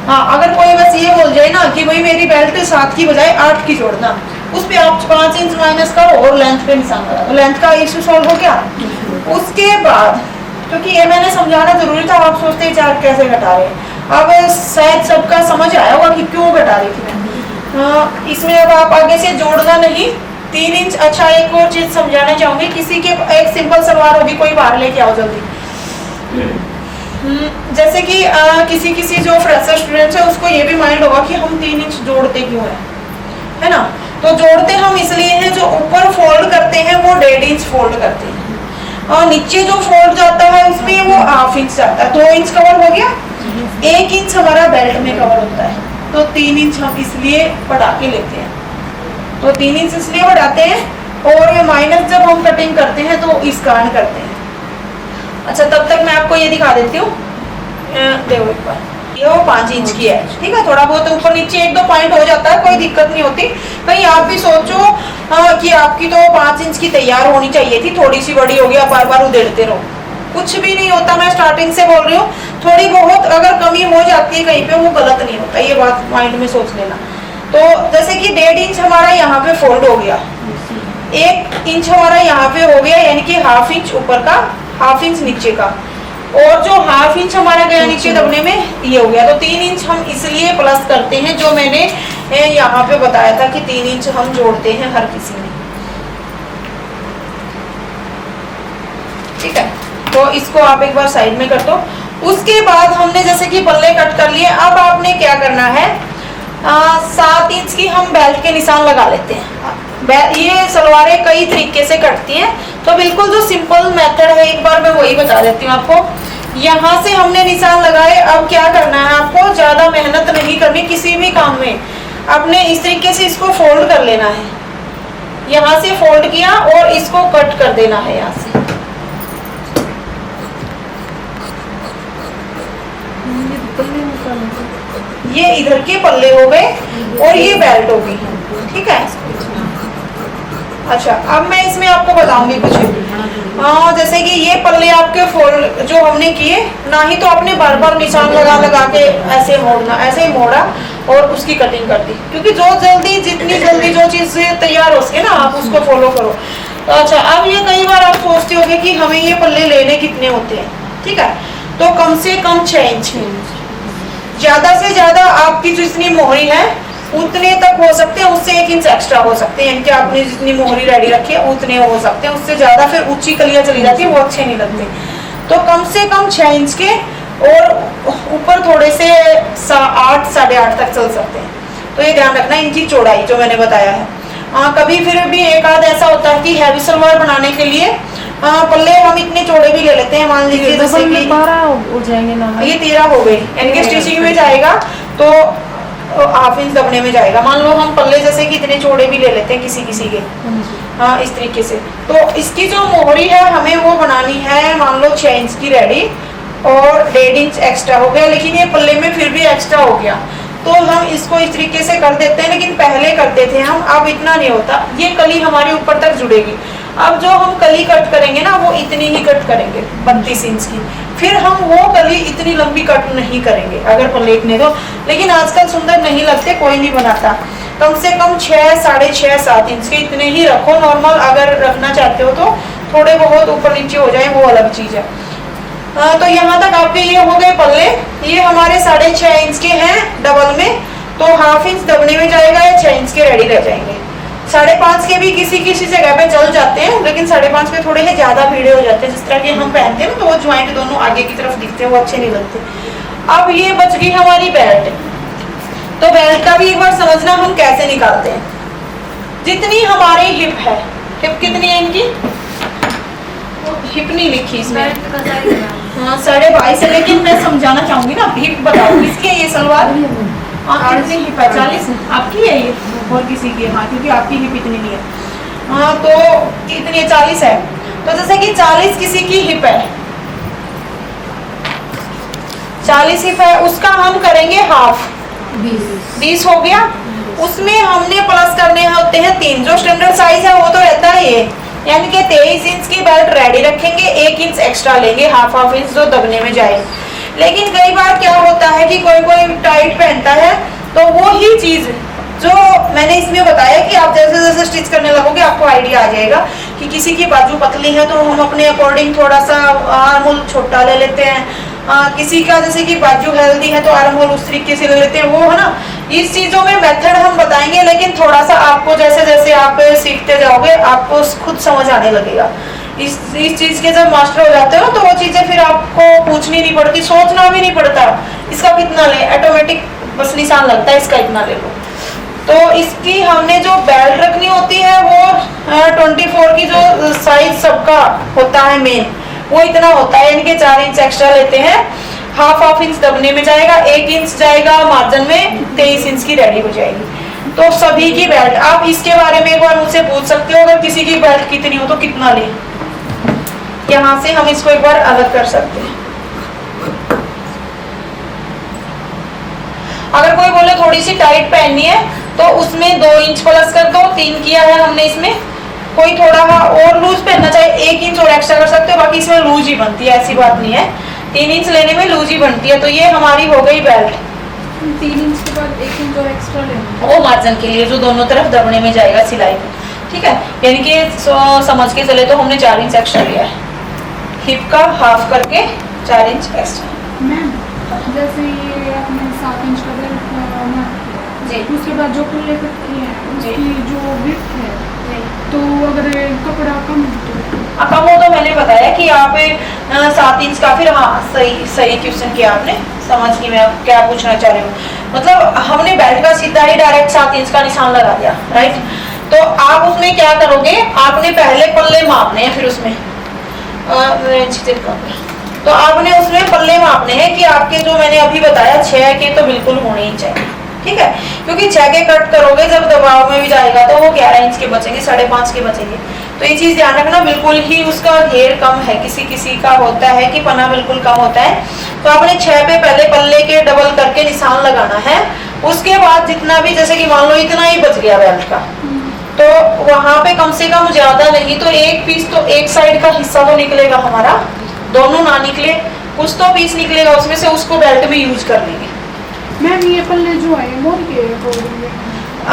हाँ, अगर कोई बस ये बोल जाए ना कि भाई मेरी बेल्ट 7 की बजाय 8 की जोड़ना, उस पे आप 5 इंच माइनस करो और लेंथ पे निशान लगा दो, लेंथ का इशू सॉल्व हो गया। उसके बाद क्योंकि ये मैंने समझाना जरूरी था, आप सोचते हैं 4 कैसे घटा रहे हैं, अब शायद सबका समझ आया होगा कि क्यों घटा रही थी मैं। इसमें अब आप आगे से जोड़ना नहीं, 3 इंच। अच्छा, एक और चीज समझाना चाहूंगी, किसी के एक सिंपल सलवार होगी, कोई बाहर लेके आओ जल्दी। जैसे कि किसी जो फ्रेशर स्टूडेंट्स है उसको ये भी माइंड होगा कि हम 3 इंच जोड़ते क्यों है ना, तो जोड़ते हम इसलिए हैं, जो ऊपर फोल्ड करते हैं वो 1.5 इंच फोल्ड करते हैं, और नीचे जो फोल्ड जाता है उसमें वो 1/2 इंच जाता है, 2 इंच कवर हो गया, 1 इंच हमारा बेल्ट में कवर होता है, तो 3 इंच हम इसलिए बढ़ा के लेते हैं, तो 3 इंच इसलिए बढ़ाते हैं, और ये माइनस जब हम कटिंग करते हैं तो इस कारण करते हैं। अच्छा, तब तक मैं आपको ये दिखा देती हूँ, देखो एक बार, ये वो 5 इंच की है, ठीक है, थोड़ा बहुत ऊपर नीचे 1-2 पॉइंट हो जाता है, कोई दिक्कत नहीं होती। कहीं आप भी सोचो कि आपकी तो 5 इंच की तैयार होनी चाहिए थी, थोड़ी सी बड़ी हो गया, बार बार उधेड़ते रहो, कुछ भी नहीं होता। मैं स्टार्टिंग से बोल रही हूँ, थोड़ी बहुत अगर कमी हो जाती है कहीं पे, वो गलत नहीं होता, ये बात माइंड में सोच लेना। तो जैसे कि 1.5 इंच हमारा यहाँ पे फोल्ड हो गया, 1 इंच हमारा यहाँ पे हो गया, यानी कि 1/2 इंच ऊपर का, 1/2 इंच नीचे का, और जो 1/2 इंच हमारा गया नीचे दबने में, ये हो गया। तो 3 इंच हम इसलिए प्लस करते हैं, जो मैंने यहाँ पे बताया था कि 3 इंच हम जोड़ते हैं हर किसी में, ठीक है। तो इसको आप एक बार साइड में कर दो। उसके बाद हमने जैसे कि पल्ले कट कर लिए, अब आपने क्या करना है, 7 इंच की हम बेल्ट के निशान लगा लेते हैं। ये सलवारें कई तरीके से कटती हैं, तो बिल्कुल जो सिंपल मेथड है एक बार मैं वही बता देती हूँ आपको। यहाँ से हमने निशान लगाए, अब क्या करना है आपको, ज्यादा मेहनत नहीं करनी किसी भी काम में, आपने इस तरीके से इसको फोल्ड कर लेना है, यहाँ से फोल्ड किया और इसको कट कर देना है यहाँ से। ये इधर के पल्ले हो गए और ये बेल्ट होगी, ठीक है। अच्छा, अब मैं इसमें आपको बताऊंगी कुछ, जैसे कि ये पल्ले आपके फोल्ड जो हमने किए, ना ही तो आपने बार बार निशान लगा लगा के ऐसे मोड़ना, ऐसे ही मोड़ा और उसकी कटिंग कर दी, क्योंकि जितनी जल्दी जो चीज तैयार हो सके ना, आप उसको फॉलो करो। तो अच्छा, अब ये कई बार आप सोचते होगे कि हमें ये पल्ले लेने कितने होते हैं, ठीक है, तो कम से कम 6 इंच, ज्यादा से ज्यादा आपकी जितनी मोहरी है उतने तक हो सकते हैं, उससे 1 इंच एक्स्ट्रा हो सकते हैं, यानी कि आपने जितनी मोहरी रेडी रखी है उतने हो सकते हैं, उससे ज्यादा फिर ऊंची कलियां चली जाती है, वो अच्छे नहीं लगते। तो कम से कम 6 इंच के, और ऊपर थोड़े से 8 साढ़े 8 तक चल सकते हैं। तो ये ध्यान रखना, इनकी चौड़ाई जो मैंने बताया है। कभी फिर भी एक आध ऐसा होता है कि हैवी सलवार बनाने के लिए पल्ले हम इतने चौड़े भी ले लेते हैं, मान लीजिए जैसे कि 12 हो जाएंगे ना, ये 13 हो गई, यानी कि स्टिचिंग में जाएगा तो 1/2 इंच दबने में जाएगा। मान लो हम पल्ले जैसे कि इतने चौड़े भी ले लेते हैं किसी किसी के, हाँ, इस तरीके से। तो इसकी जो मोहरी है हमें वो बनानी है, मान लो 6 इंच की रेडी, और 1.5 इंच एक्स्ट्रा हो गया, लेकिन ये पल्ले में फिर भी एक्स्ट्रा हो गया, तो हम इसको इस तरीके से कर देते हैं, लेकिन पहले करते थे हम, अब इतना नहीं होता। ये कली हमारी ऊपर तक जुड़ेगी, अब जो हम कली कट करेंगे ना वो इतनी ही कट करेंगे, 32 इंच की, फिर हम वो कली इतनी लंबी कट नहीं करेंगे अगर पल्ले इतने तो। लेकिन आजकल सुंदर नहीं लगते, कोई नहीं बनाता, कम से कम 6 साढ़े 6 7 इंच के इतने ही रखो नॉर्मल। अगर रखना चाहते हो तो थोड़े बहुत ऊपर नीचे हो जाए वो अलग चीज है। तो यहाँ तक आपके ये हो गए पल्ले, ये हमारे 6.5 इंच के हैं डबल में, तो 1/2 इंच दबने में जाएगा, या 6 इंच के रेडी रह जाएंगे। 5.5 के भी किसी किसी जगह पे चल जाते हैं, लेकिन 5.5 के थोड़े ही ज्यादा भीड़े हो जाते हैं, जिस तरह के हम पहनते हैं ना, तो वो ज्वाइंट दोनों आगे की तरफ दिखते हैं, वो अच्छे नहीं लगते। अब ये बच गई हमारी बेल्ट, तो बेल्ट का भी एक बार समझना हम कैसे निकालते हैं। जितनी हमारी हिप है, हिप कितनी है इनकी, हिप नहीं लिखी इसमें, हाँ 22.5 है, लेकिन मैं समझाना चाहूंगी ना, हिप बताओ किसकी है ये सलवार, कितनी हिप है, 40 आपकी है ये, और किसी की, हाँ, क्योंकि आपकी हिप इतनी नहीं है, हाँ, तो कितनी है, 40 है। तो जैसे कि 40 किसी की हिप है, 40 हिप है, उसका हम करेंगे हाफ, 20 हो गया। उसमें हमने प्लस करने होते हैं 3, जो स्टैंडर्ड साइज है वो तो रहता है ये, यानी कि 23 इंच की बेल्ट रेडी रखेंगे, 1 इंच एक्स्ट्रा लेंगे, हाफ इंच जो दबने में जाए। लेकिन कई बार क्या होता है कि कोई कोई टाइट पहनता है, तो वो ही चीज जो मैंने इसमें बताया कि आप जैसे जैसे स्टिच करने लगोगे आपको आइडिया आ जाएगा कि किसी की बाजू पतली है तो हम अपने अकॉर्डिंग थोड़ा सा आर्म होल छोटा ले लेते हैं, किसी का जैसे कि बाजू हेल्दी है तो आर्म होल उस तरीके से ले लेते हैं, वो है ना। इस चीजों में मेथड हम बताएंगे, लेकिन थोड़ा सा आपको जैसे जैसे आप सीखते जाओगे आपको खुद समझ आने लगेगा। इस चीज के जब मास्टर हो जाते हो तो वो चीजें फिर आपको पूछनी नहीं पड़ती, सोचना भी नहीं पड़ता इसका कितना ले, ऑटोमेटिक बस निशान लगता है इसका इतना ले लो। तो इसकी हमने जो बेल्ट रखनी होती है वो 24 की जो साइज सबका होता है मेन, वो इतना होता है, यानी कि 4 इंच एक्स्ट्रा लेते हैं, हाफ इंच दबने में जाएगा, 1 इंच जाएगा मार्जिन में, 23 इंच की रेडी हो जाएगी। तो सभी की बेल्ट आप इसके बारे में एक बार मुझसे पूछ सकते हो, अगर किसी की बेल्ट कितनी हो तो कितना ले, यहाँ से हम इसको एक बार अलग कर सकते हैं। अगर कोई बोले थोड़ी सी टाइट पहननी है तो उसमें 2 इंच प्लस कर दो, 3 किया है हमने इसमें। कोई थोड़ा और लूज पहनना चाहे 1 इंच और एक्स्ट्रा कर सकते हो, बाकी इसमें लूज ही बनती है, ऐसी बात नहीं है, 3 इंच लेने में लूज ही बनती है। तो ये हमारी हो गई बेल्ट। 3 इंच के बाद 1 इंच और एक्स्ट्रा लेना, वो मार्जिन के लिए जो दोनों तरफ दबने में जाएगा सिलाई में, ठीक है। यानी कि समझ के चले तो हमने 4 इंच एक्स्ट्रा लिया है, हिप का हाफ करके 4 इंच एक्स्ट्रा। मैम जैसे ये आपने 7 इंच का बेल्ट जी, उसके बाद जो खुले कट किए हैं उसकी जो विड्थ है, जी। तो अगर कपड़ा कम हो तो कम हो तो मैंने बताया कि आप 7 इंच का, फिर हाँ सही क्वेश्चन किया आपने, समझ गई मैं क्या पूछना चाह रही हूँ। मतलब हमने बेल्ट का सीधा ही डायरेक्ट 7 इंच का निशान लगा दिया, राइट। तो आप उसमें क्या करोगे, आपने पहले पल्ले मापने हैं, फिर उसमें तो आपने उसमें पल्ले मापने हैं कि आपके जो मैंने अभी बताया 6 के तो बिल्कुल होने ही चाहिए, ठीक है। क्योंकि 6 के कट करोगे जब दबाव में भी जाएगा तो वो 11 इंच के बचेंगे, 5.5 के बचेंगे। तो ये चीज ध्यान रखना, बिल्कुल ही उसका घेर कम है, किसी किसी का होता है कि पना बिल्कुल कम होता है। तो आपने 6 पे पहले पल्ले के डबल करके निशान लगाना है। उसके बाद जितना भी, जैसे कि मान लो इतना ही बच गया बेल्ट का, तो वहां पे कम से कम ज्यादा नहीं तो 1 पीस तो एक साइड का हिस्सा तो निकलेगा हमारा, दोनों ना निकले कुछ तो पीस निकलेगा उसमें से, उसको बेल्ट में यूज कर लेंगे। मैम ये पल्ले जो है मोर के अकॉर्डिंग है?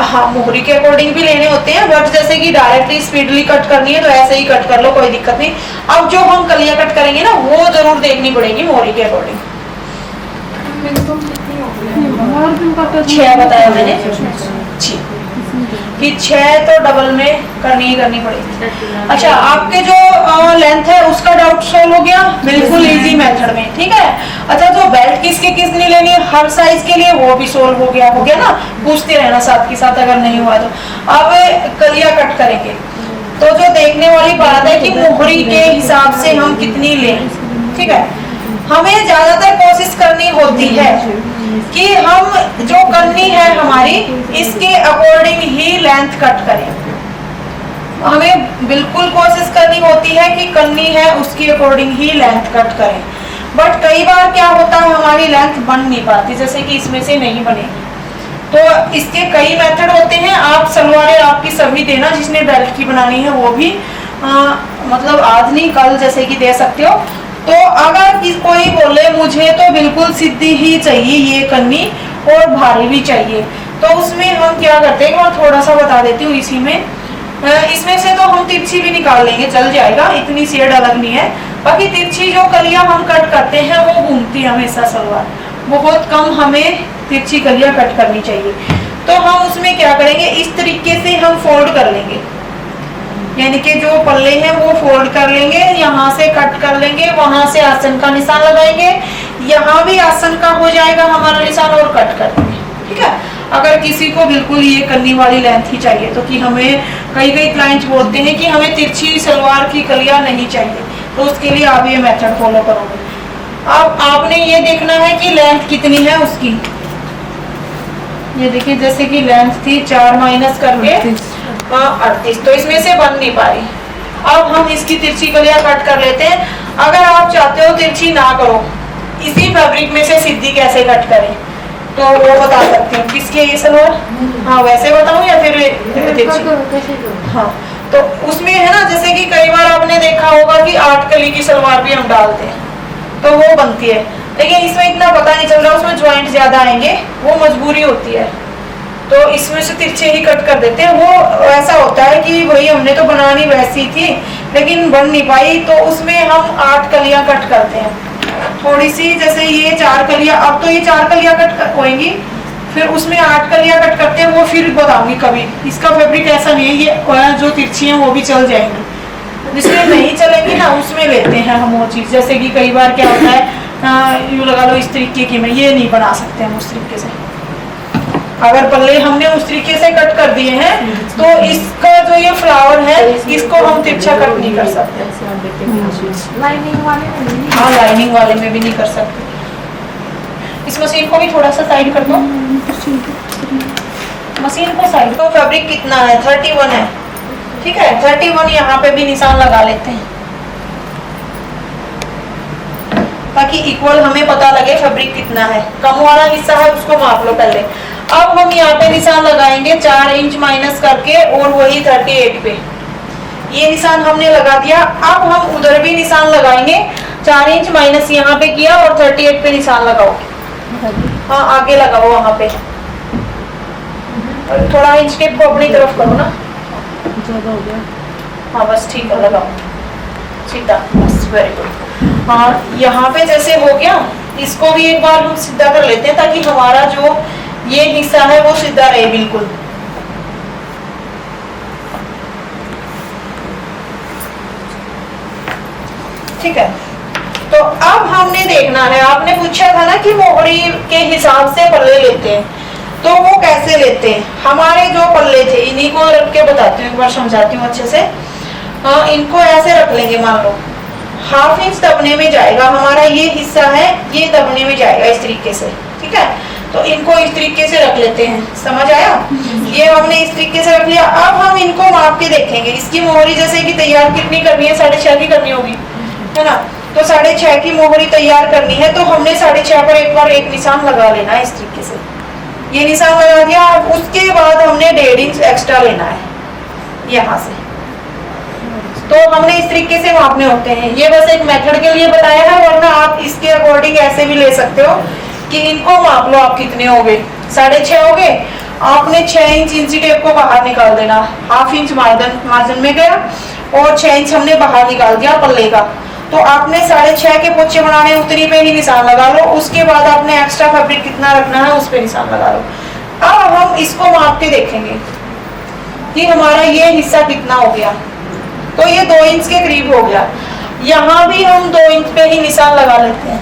हाँ, मोहरी के अकॉर्डिंग भी लेने होते हैं, बट जैसे कि डायरेक्टली स्पीडली कट करनी है तो ऐसे ही कट कर लो, कोई दिक्कत नहीं। अब जो हम कलियां कट करेंगे ना वो जरूर देखनी पड़ेगी मोहरी के अकॉर्डिंग। और भी कट 6 बताया मैंने, 6 कि 6 तो डबल में करनी ही करनी पड़ेगी। अच्छा, आपके जो लेंथ है उसका डाउट सॉल्व हो गया, बिल्कुल इजी मेथड में, ठीक है। अच्छा, जो बेल्ट किसके किसने लेनी है हर साइज के लिए वो भी सॉल्व हो गया ना, पूछते रहना साथ के साथ अगर नहीं हुआ तो। अब कलियां कट करेंगे तो जो देखने वाली बात है कि मोहरी के हिसाब से हम कितनी लें, ठीक है। हमें ज्यादातर कोशिश करनी होती है कि हम जो करनी है हमारी इसके अकॉर्डिंग ही लेंथ कट करें। हमें बिल्कुल कोशिश करनी होती है कि करनी है उसकी अकॉर्डिंग ही लेंथ कट करें, बट कई बार क्या होता है हमारी लेंथ बन नहीं पाती, जैसे कि इसमें से नहीं बनेगी। तो इसके कई मेथड होते हैं। आप सलवारें आपकी सभी देना, जिसने बेल्ट की बनानी है वो भी मतलब आज नहीं कल जैसे कि दे सकते हो। तो अगर कोई बोले मुझे तो बिल्कुल सीधी ही चाहिए ये कन्नी और भारी भी चाहिए, तो उसमें हम क्या करते हैं, मैं थोड़ा सा बता देती हूँ इसी में। इसमें से तो हम तिरछी भी निकाल लेंगे, चल जाएगा, इतनी शेड अलग नहीं है। बाकी तिरछी जो कलियां हम कट करते हैं वो घूमती है हमेशा सलवार, बहुत कम हमें तिरछी कलियां कट करनी चाहिए। तो हम उसमें क्या करेंगे, इस तरीके से हम फोल्ड कर लेंगे, यानी कि जो पल्ले हैं वो फोल्ड कर लेंगे, यहाँ से कट कर लेंगे, वहां से आसन का निशान लगाएंगे, यहाँ भी आसन का हो जाएगा हमारा निशान और कट कर देंगे, ठीक है। अगर किसी को बिल्कुल ये करनी वाली लेंथ ही चाहिए तो कि हमें कई क्लाइंट बोलते हैं कि हमें तिरछी सलवार की कलियां नहीं चाहिए, तो उसके लिए आप ये मेथड फॉलो करोगे। अब आपने ये देखना है कि लेंथ कितनी है उसकी। ये देखिए, जैसे कि लेंथ थी 4 माइनस करके 38, तो इसमें से बन नहीं पा रही। अब हम इसकी तिरछी कलियां कट कर लेते हैं। अगर आप चाहते हो तिरछी ना करो, इसी फैब्रिक में से सीधी कैसे कट करें तो वो बता सकती हूँ। किसकी है ये सलवार? हाँ, वैसे बताऊँ या फिर तिरछी? हाँ, तो उसमें है ना, जैसे कि कई बार आपने देखा होगा कि 8 कली की सलवार भी हम डालते हैं तो वो बनती है, लेकिन इसमें इतना पता नहीं चल रहा, उसमें ज्वाइंट ज्यादा आएंगे, वो मजबूरी होती है, तो इसमें से तिरछे ही कट कर देते हैं। वो ऐसा होता है कि वही हमने तो बनानी वैसी थी लेकिन बन नहीं पाई, तो उसमें हम 8 कलियां कट करते हैं। थोड़ी सी जैसे ये 4 कलियां, अब तो ये 4 कलियां कट होएंगी, फिर उसमें 8 कलियां कट करते हैं, वो फिर बताऊंगी कभी। इसका फैब्रिक ऐसा नहीं है, ये जो तिरछी हैं वो भी चल जाएंगी, जिसमें नहीं चलेगी ना उसमें लेते हैं हम वो चीज। जैसे कि कई बार क्या होता है, यूं लगा लो इस तरीके की, में ये नहीं बना सकते हम उस तरीके से। अगर पल्ले हमने उस तरीके से कट कर दिए हैं तो इसका जो ये फ्लावर है इसको हम तिरछा कट नहीं कर सकते। लाइनिंग वाले में नहीं। हाँ, लाइनिंग वाले में भी नहीं कर सकते। इस मशीन को भी थोड़ा सा साइड कर दो, मशीन को साइड। तो फैब्रिक कितना है? 31 है, ठीक है। 31 यहाँ पे भी निशान लगा लेते हैं ताकि इक्वल हमें पता लगे फैब्रिक कितना है। कम वाला हिस्सा है उसको माप लो पहले। अब हम यहाँ पे निशान लगाएंगे 4 इंच माइनस करके, और वही 38 पे ये निशान हमने लगा दिया। अब हम उधर भी निशान लगाएंगे, 4 इंच माइनस यहाँ पे किया और 38 पे निशान लगाओ। हाँ, आगे लगाओ वहां पे, थोड़ा इंच टेप को अपनी तरफ करो ना, ज्यादा हो गया। हाँ बस ठीक है, लगाओ सीधा, बस वेरी गुड। हाँ, यहाँ पे जैसे हो गया, इसको भी एक बार हम सीधा कर लेते हैं ताकि हमारा जो ये हिस्सा है वो सीधा रहे बिल्कुल। ठीक है, तो अब हमने देखना है, आपने पूछा था ना कि मोहरी के हिसाब से पल्ले लेते हैं, तो वो कैसे लेते हैं। हमारे जो पल्ले थे इन्हीं को रख के बताती हूँ, एक बार समझाती हूँ अच्छे से। हाँ, इनको ऐसे रख लेंगे, मान लो 1/2 इंच दबने में जाएगा, हमारा ये हिस्सा है ये दबने में जाएगा इस तरीके से, ठीक है। तो इनको इस तरीके से रख लेते हैं, समझ आया? ये हमने इस तरीके से रख लिया। अब हम इनको माप के देखेंगे। इसकी मोहरी जैसे कि तैयार कितनी करनी है? 6.5 की करनी होगी, है ना। तो 6.5 की मोहरी तैयार करनी है, तो हमने 6.5 पर एक बार एक निशान लगा लेना है इस तरीके से। ये निशान लगा दिया। उसके बाद हमने 1.5 इंच एक्स्ट्रा लेना है यहाँ से। तो हमने इस तरीके से मापने होते हैं। ये बस एक मेथड के लिए बताया है, वरना आप इसके अकॉर्डिंग ऐसे भी ले सकते हो कि इनको माप लो आप कितने हो गए। 6.5 हो गए, आपने 6 इंच इंची टेप को बाहर निकाल देना। 1/2 इंच मार्जिन में गया और 6 इंच हमने बाहर निकाल दिया पल्ले का। तो आपने 6.5 के पोचे बनाने, उतनी पे ही निशान लगा लो। उसके बाद आपने एक्स्ट्रा फैब्रिक कितना रखना है उस पे निशान लगा लो। अब हम इसको माप के देखेंगे कि हमारा ये हिस्सा कितना हो गया। तो ये 2 इंच के करीब हो गया। यहाँ भी हम 2 इंच पे ही निशान लगा लेते हैं।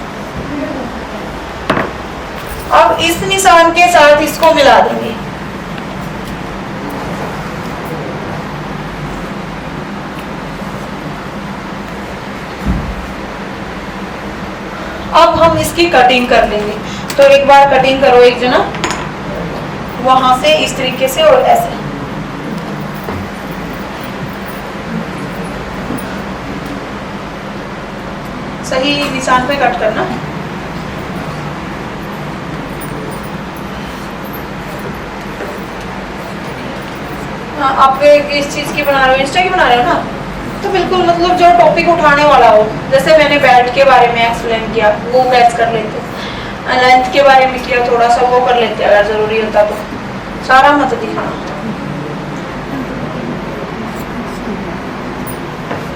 अब इस निशान के साथ इसको मिला देंगे। अब हम इसकी कटिंग कर लेंगे। तो एक बार कटिंग करो एक जना, वहां से इस तरीके से और ऐसे। सही निशान पे कट करना। हाँ, आप किस चीज की बना रहे हो? इंस्टा की बना रहे हो ना, तो बिल्कुल मतलब जो टॉपिक उठाने वाला हो। जैसे मैंने बेल्ट के बारे में एक्सप्लेन किया, वो कैच कर लेते। लेंथ के बारे में किया, थोड़ा सा वो कर लेते अगर जरूरी होता तो। सारा मत दिखाना।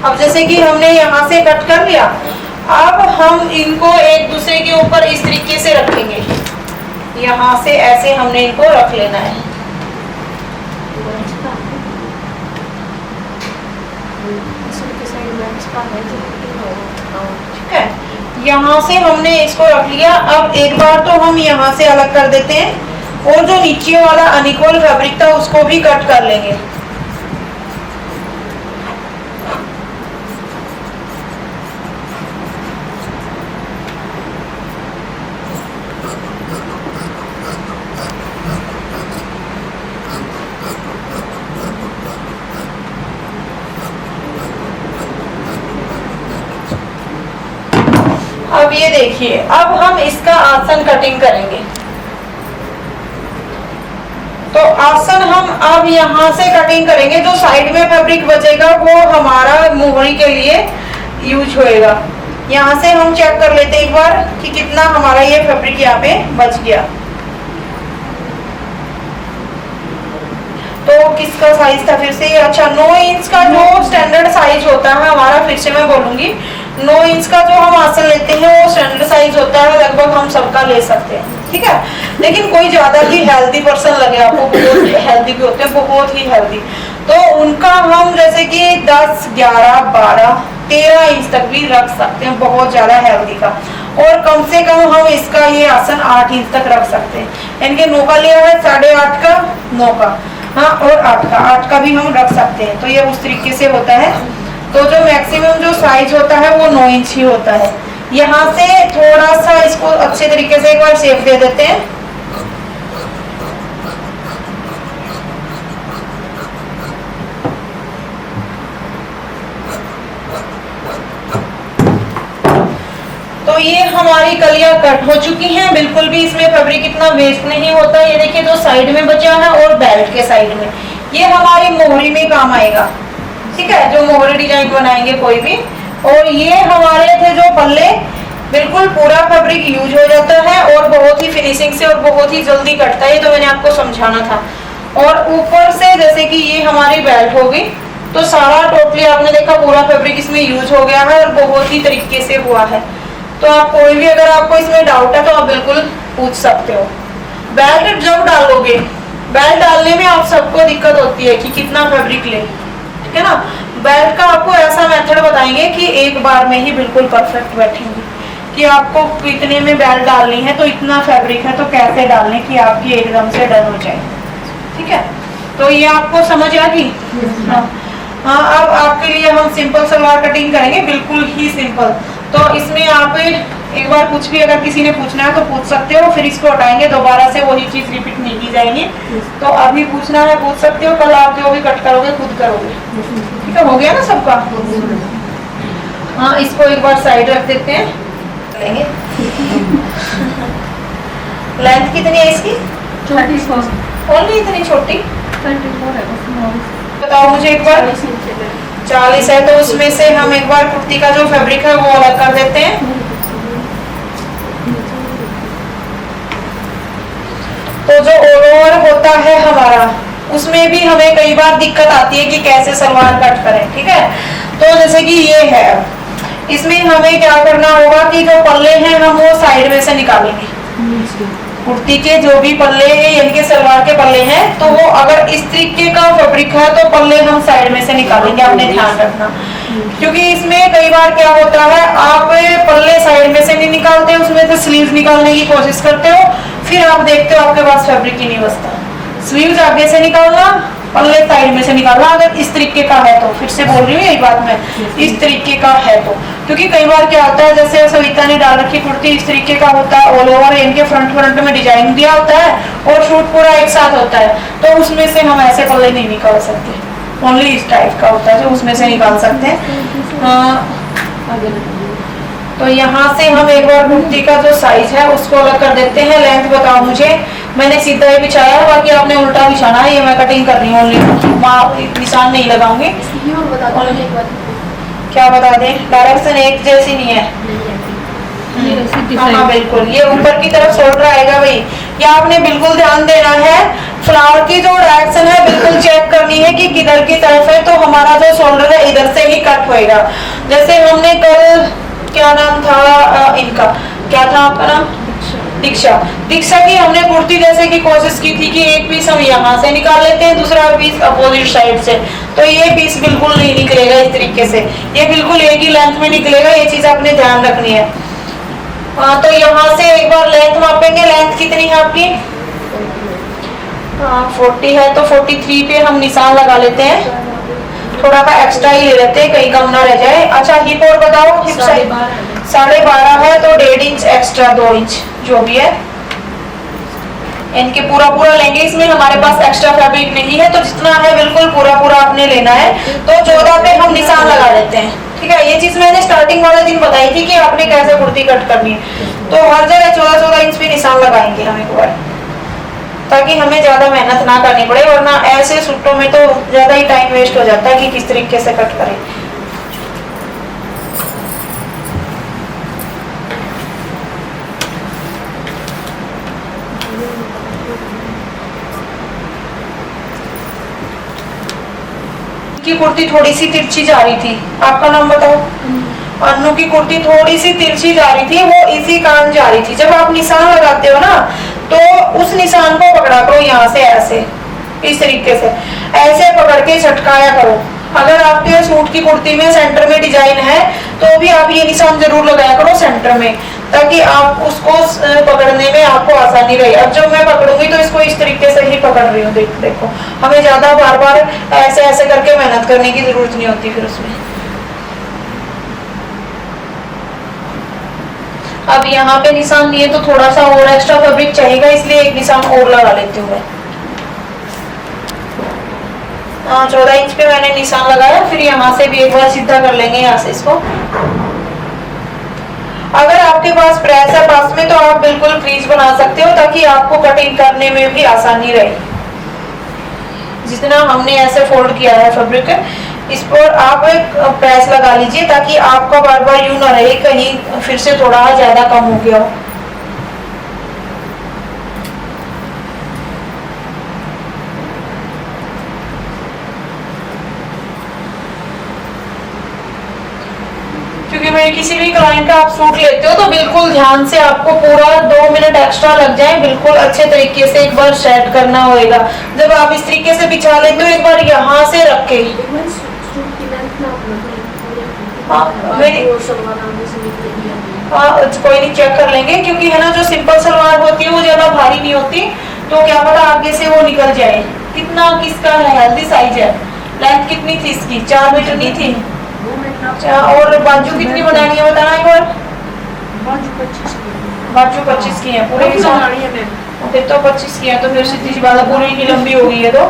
अब जैसे कि हमने यहाँ से कट कर लिया, अब हम इनको एक दूसरे के ऊपर इस तरीके से रखेंगे। यहाँ से ऐसे हमने इनको रख लेना है। ठीक है, यहाँ से हमने इसको रख लिया। अब एक बार तो हम यहाँ से अलग कर देते हैं और जो नीचे वाला अनइक्वल फैब्रिक था उसको भी कट कर लेंगे। देखिए अब हम इसका आसन कटिंग करेंगे। तो आसन हम अब यहाँ से कटिंग करेंगे, जो साइड में फैब्रिक बचेगा वो हमारा मोहरी के लिए यूज होएगा। यहाँ से हम चेक कर लेते हैं एक बार कि कितना हमारा ये फैब्रिक यहाँ पे बच गया। तो किसका साइज था फिर से, अच्छा 9 इंच का जो स्टैंडर्ड साइज होता है हमारा, फिर से मैं बोलूंगी 9 इंच का जो हम आसन लेते हैं वो स्टैंडर्ड साइज होता है, लगभग हम सबका ले सकते हैं, ठीक है। लेकिन कोई ज्यादा ही हेल्दी पर्सन लगे आपको, बहुत हेल्दी भी होते हैं, बहुत ही हेल्दी, तो उनका हम जैसे कि 10, 11, 12, 13 इंच तक भी रख सकते हैं, बहुत ज्यादा हेल्दी का। और कम से कम हम इसका ये आसन 8 इंच तक रख सकते हैं। इनके 9 का लिया है, 8.5 का, 9 का, हाँ, और 8 का भी हम रख सकते हैं। तो ये उस तरीके से होता है। तो जो मैक्सिमम जो साइज होता है वो 9 इंच ही होता है। यहाँ से थोड़ा सा इसको अच्छे तरीके से एक बार शेप दे देते हैं। तो ये हमारी कलियां कट हो चुकी हैं, बिल्कुल भी इसमें फैब्रिक इतना वेस्ट नहीं होता। ये देखिए जो साइड में बचा है और बेल्ट के साइड में, ये हमारी मोहरी में काम आएगा, ठीक है, जो मोहरी डिजाइन बनाएंगे कोई भी। और ये हमारे थे जो पल्ले, बिल्कुल पूरा फैब्रिक यूज हो जाता है और बहुत ही फिनिशिंग से और बहुत ही जल्दी कटता है, तो मैंने आपको समझाना था। और ऊपर से जैसे कि ये हमारी बेल्ट होगी, तो सारा टोटली आपने देखा पूरा फैब्रिक इसमें यूज हो गया है और बहुत ही तरीके से हुआ है। तो आप कोई भी अगर आपको इसमें डाउट है तो आप बिल्कुल पूछ सकते हो। बेल्ट जब डालोगे, बेल्ट डालने में आप सबको दिक्कत होती है कि कितना फैब्रिक ले, ठीक है ना। बेल्ट का आपको ऐसा मेथड बताएंगे कि एक बार में ही बिल्कुल परफेक्ट बैठेंगे, कि आपको कितने में बेल्ट डालनी है, तो इतना फैब्रिक है तो कैसे डालने की आपकी एकदम से डन हो जाए, ठीक है। तो ये आपको समझ आ गई। हाँ, अब आपके लिए हम सिंपल सलवार कटिंग करेंगे, बिल्कुल ही सिंपल। तो इसमें आप एक बार कुछ भी अगर किसी ने पूछना है तो पूछ सकते हो, फिर इसको हटाएंगे, दोबारा से वही चीज रिपीट नहीं की जाएगी। तो अभी पूछना है पूछ सकते हो, कल आप जो भी कट करोगे खुद करोगे, ठीक है। हो गया ना सबका। हाँ, इसको एक बार साइड रख देते हैं। लेंथ कितनी है इसकी? ओनली इतनी छोटी? बताओ मुझे एक बार। 40 है, तो उसमें से हम एक बार कुर्ती का जो फैब्रिक है वो अलग कर देते हैं। तो जो ऑल ओवर होता है हमारा, उसमें भी हमें कई बार दिक्कत आती है कि कैसे सलवार कट करें, ठीक है। तो जैसे कि ये है, इसमें हमें क्या करना होगा कि जो पल्ले हैं हम वो साइड में से निकालेंगे। कुर्ती के जो भी पल्ले हैं, यानी कि सलवार के पल्ले हैं, तो वो अगर इस तरीके का फैब्रिक है तो पल्ले हम साइड में से निकालेंगे, आपने ध्यान रखना। क्योंकि इसमें कई बार क्या होता है, आप पल्ले साइड में से नहीं निकालते, उसमें से स्लीव्स निकालने की कोशिश करते हो, फिर आप देखते हो आपके पास फैब्रिक ही नहीं बचता। स्लीव्स आगे से निकालना, पल्ले साइड में से निकालना, अगर इस तरीके का है तो। फिर से बोल रही हूँ यही बात मैं, इस तरीके का है तो। क्योंकि कई बार क्या होता है, जैसे सविता ने डाल रखी कुर्ती इस तरीके का होता है, ऑल ओवर इनके फ्रंट में डिजाइन दिया होता है और शूट पूरा एक साथ होता है, तो उसमें से हम ऐसे पल्ले नहीं निकाल सकते, ओनली इस टाइप का होता है जो उसमें से निकाल सकते हैं। तो यहाँ से हम एक बार कुर्ती का जो साइज है उसको अलग कर देते हैं। लेंथ बताओ मुझे। मैंने सीधा ही बिछाया है, बाकी आपने उल्टा बिछाना है। ये मैं कटिंग कर रही हूँ, ओनली निशान नहीं लगाऊंगी। क्या बता दें, डायरेक्शन एक जैसी नहीं है। हाँ बिल्कुल, ये ऊपर की तरफ शोल्डर आएगा भाई, ये आपने बिल्कुल ध्यान देना है। फ्लावर की जो डायरेक्शन है बिल्कुल चेक करनी है कि किधर की तरफ है, तो हमारा जो शोल्डर है इधर से ही कट होएगा। जैसे हमने कल, क्या नाम था इनका, क्या था आपका नाम, दीक्षा की हमने कुर्ती जैसे की कोशिश की थी कि एक पीस हम यहाँ से निकाल लेते हैं, दूसरा पीस अपोजिट साइड से, तो ये पीस बिल्कुल नहीं निकलेगा इस तरीके से, ये बिल्कुल एक ही लेंथ में निकलेगा। ये चीज आपने ध्यान रखनी है। तो यहाँ से एक बार लेंथ मापेंगे। लेंथ कितनी है आपकी? 40 है, तो 43 पे हम निशान लगा लेते हैं। थोड़ा सा एक्स्ट्रा ही ले लेते हैं, कहीं कम ना रह जाए। अच्छा हिप और बताओ, हिप साइज 12.5 है, तो 1.5 इंच एक्स्ट्रा, 2 इंच जो भी है इनके पूरा लेंगे। इसमें हमारे पास एक्स्ट्रा फैब्रिक नहीं है, तो जितना है बिल्कुल पूरा आपने लेना है। तो 14 पे हम निशान लगा देते हैं। ठीक है, ये चीज मैंने स्टार्टिंग वाले दिन बताई थी कि आपने कैसे कुर्ती कट करनी है। तो हर जगह 14-14 इंच पे निशान लगाएंगे हम एक बार, ताकि हमें ज्यादा मेहनत ना करनी पड़े, वरना ऐसे सूटों में तो ज्यादा ही टाइम वेस्ट हो जाता है कि किस तरीके से कट करें। की कुर्ती थोड़ी सी तिरछी जा रही थी, आपका नाम बताओ। अन्नू की कुर्ती थोड़ी सी तिरछी जा रही थी, वो इसी कारण जा रही थी। जब आप निशान लगाते हो ना, तो उस निशान को पकड़ा करो यहाँ से ऐसे, इस तरीके से ऐसे पकड़ के झटकाया करो। अगर आपके सूट की कुर्ती में सेंटर में डिजाइन है तो भी आप ये निशान जरूर लगाया करो सेंटर में, ताकि आप उसको पकड़ने में आपको आसानी रहे। अब जब मैं पकड़ूंगी तो इसको इस तरीके से ही पकड़ रही हूँ, देखो हमें ज्यादा बार बार ऐसे ऐसे करके मेहनत करने की जरूरत नहीं होती फिर उसमें। अब यहाँ पे निशान लिए तो थोड़ा सा और एक्स्ट्रा फैब्रिक चाहिएगा, इसलिए एक निशान और लगा लेती हूँ मैं। 14 इंच पे मैंने निशान लगाया, फिर यहाँ से भी एक बार सीधा कर लेंगे यहाँ से इसको। अगर आपके पास प्रेस है पास में तो आप बिल्कुल क्रीज बना सकते हो, ताकि आपको कटिंग करने में भी आसानी रहे। जितना हमने ऐसे फोल्ड किया है फैब्रिक, इस पर आप एक प्रेस लगा लीजिए, ताकि आपका बार बार यूं ना रहे कहीं फिर से थोड़ा ज्यादा कम हो गया हो। क्योंकि मैं किसी भी क्लाइंट का आप सूट लेते हो तो बिल्कुल ध्यान से आपको पूरा 2 मिनट एक्स्ट्रा लग जाए, बिल्कुल अच्छे तरीके से एक बार सेट करना होगा। जब आप इस तरीके से बिछा लेते हो, एक बार यहाँ से रख के कोई नहीं, चेक कर लेंगे, क्योंकि है ना जो सिंपल सलवार होती है वो ज्यादा भारी नहीं होती, तो क्या पता आगे से वो निकल जाए। कितना किसका है, हेल्दी साइज है। लेंथ कितनी थी इसकी? 4 मीटर नहीं थी? अच्छा, और बाजू कितनी बनानी है बताना एक बार। बाजू 25 की है पूरे के साथ, फिर तो 25 की है, तो फिर सीधी सी बात है पूरी की लंबी हो गई है। तो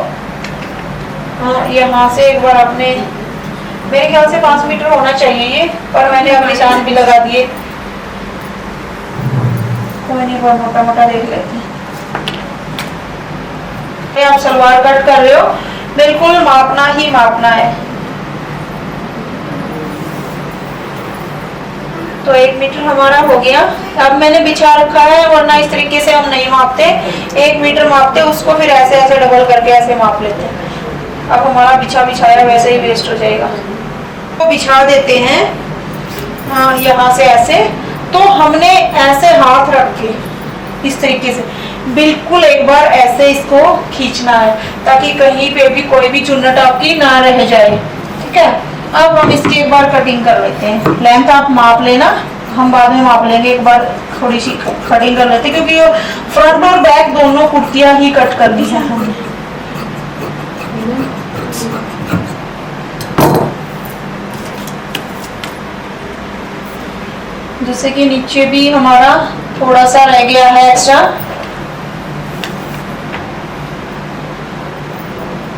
हाँ, यहाँ से एक बार आपने, मेरे ख्याल से 5 मीटर होना चाहिए ये, पर मैंने अब निशान भी लगा दिए। कोई नहीं, बहुत मोटा मोटा देख लेते हैं। आप सलवार कट कर रहे हो, बिल्कुल मापना ही मापना है। तो 1 मीटर हमारा हो गया। अब मैंने बिछा रखा है, वरना इस तरीके से हम नहीं मापते, 1 मीटर मापते, उसको फिर ऐसे ऐसे डबल करके ऐसे माप लेते हैं। अब हमारा बिछाया वैसे ही वेस्ट हो जाएगा। तो बिछा देते हैं हाँ, यहाँ से ऐसे, तो हमने ऐसे हाथ रख के इस तरीके से बिल्कुल एक बार ऐसे इसको खींचना है, ताकि कहीं पे भी कोई भी चुन्नट आपकी ना रह जाए। ठीक है, अब हम इसकी एक बार कटिंग कर लेते हैं। लेंथ आप माप लेना, हम बाद में माप लेंगे। एक बार थोड़ी सी कटिंग कर लेते हैं, क्योंकि फ्रंट और बैक दोनों कुर्तियां ही कट करनी है हमने। जैसे कि नीचे भी हमारा थोड़ा सा रह गया है एक्स्ट्रा,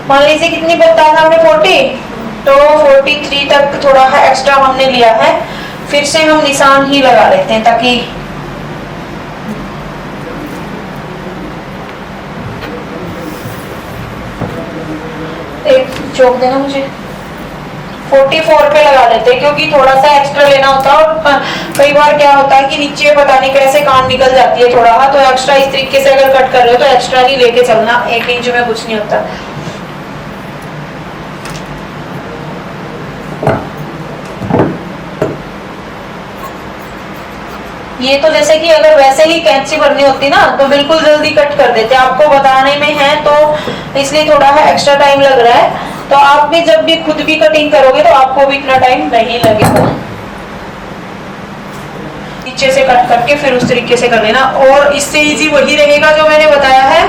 मान लीजिए कितनी बताया था हमने 40, तो 43 तक थोड़ा है एक्स्ट्रा हमने लिया है। फिर से हम निशान ही लगा लेते हैं, ताकि एक चौक देना मुझे। 44 पे लगा लेते हैं, क्योंकि थोड़ा सा एक्स्ट्रा लेना होता है, और कई बार क्या होता है कि नीचे पता नहीं कैसे कान निकल जाती है थोड़ा, तो एक्स्ट्रा इस तरीके से अगर कट कर रहे हो तो एक्स्ट्रा ही लेके चलना, 1 इंच में कुछ नहीं होता। ये तो जैसे कि अगर वैसे ही कैंची भरनी होती ना तो बिल्कुल जल्दी कट कर देते, आपको बताने में है तो इसलिए थोड़ा है एक्स्ट्रा टाइम लग रहा है। तो आप भी जब भी खुद भी कटिंग करोगे तो आपको भी इतना टाइम नहीं लगेगा। नीचे से कट करके फिर उस तरीके से कर लेना, और इससे इजी वही रहेगा जो मैंने बताया है,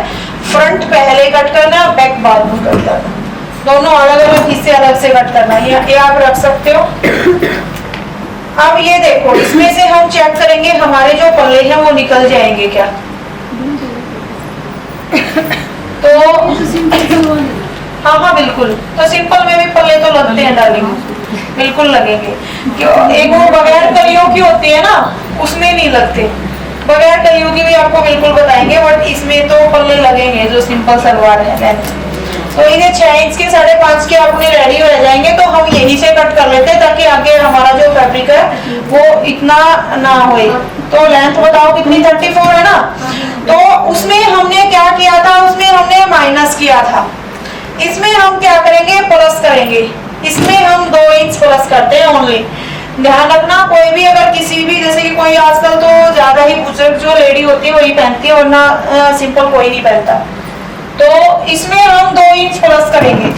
फ्रंट पहले कट करना, बैक बाद में कट करना, दोनों अलग अलग हिस्से अलग से कट करना। ये आप रख सकते हो। अब ये देखो, इसमें से हम चेक करेंगे हमारे जो पल्ले हैं वो निकल जाएंगे क्या। तो हाँ हाँ बिल्कुल, तो सिंपल में भी पल्ले तो लगते हैं डार्लिंग, बिल्कुल लगेंगे। क्यों, एक वो बगैर कलियों की होती है ना, उसमें नहीं लगते। बगैर कलियों की भी आपको बिल्कुल बताएंगे, बट इसमें तो पल्ले लगेंगे जो सिंपल सलवार है लेंथ। तो ये 6 इंच के 5.5 के अपने रेडी हो जाएंगे, तो हम यहीं से कट कर लेते हैं ताकि आगे हमारा जो फैब्रिक है वो इतना ना होए। तो लेंथ बताओ कितनी, 34 है ना। तो उसमें हमने क्या किया था, उसमें हमने माइनस किया था, इसमें हम क्या करेंगे, प्लस करेंगे। इसमें हम 2 इंच प्लस करते हैं ओनली। ध्यान रखना, कोई भी अगर किसी भी, जैसे कि कोई आजकल तो ज्यादा ही बुजुर्ग जो लेडी होती है वही पहनती है, वरना सिंपल कोई नहीं पहनता। तो इसमें हम 2 इंच प्लस करेंगे,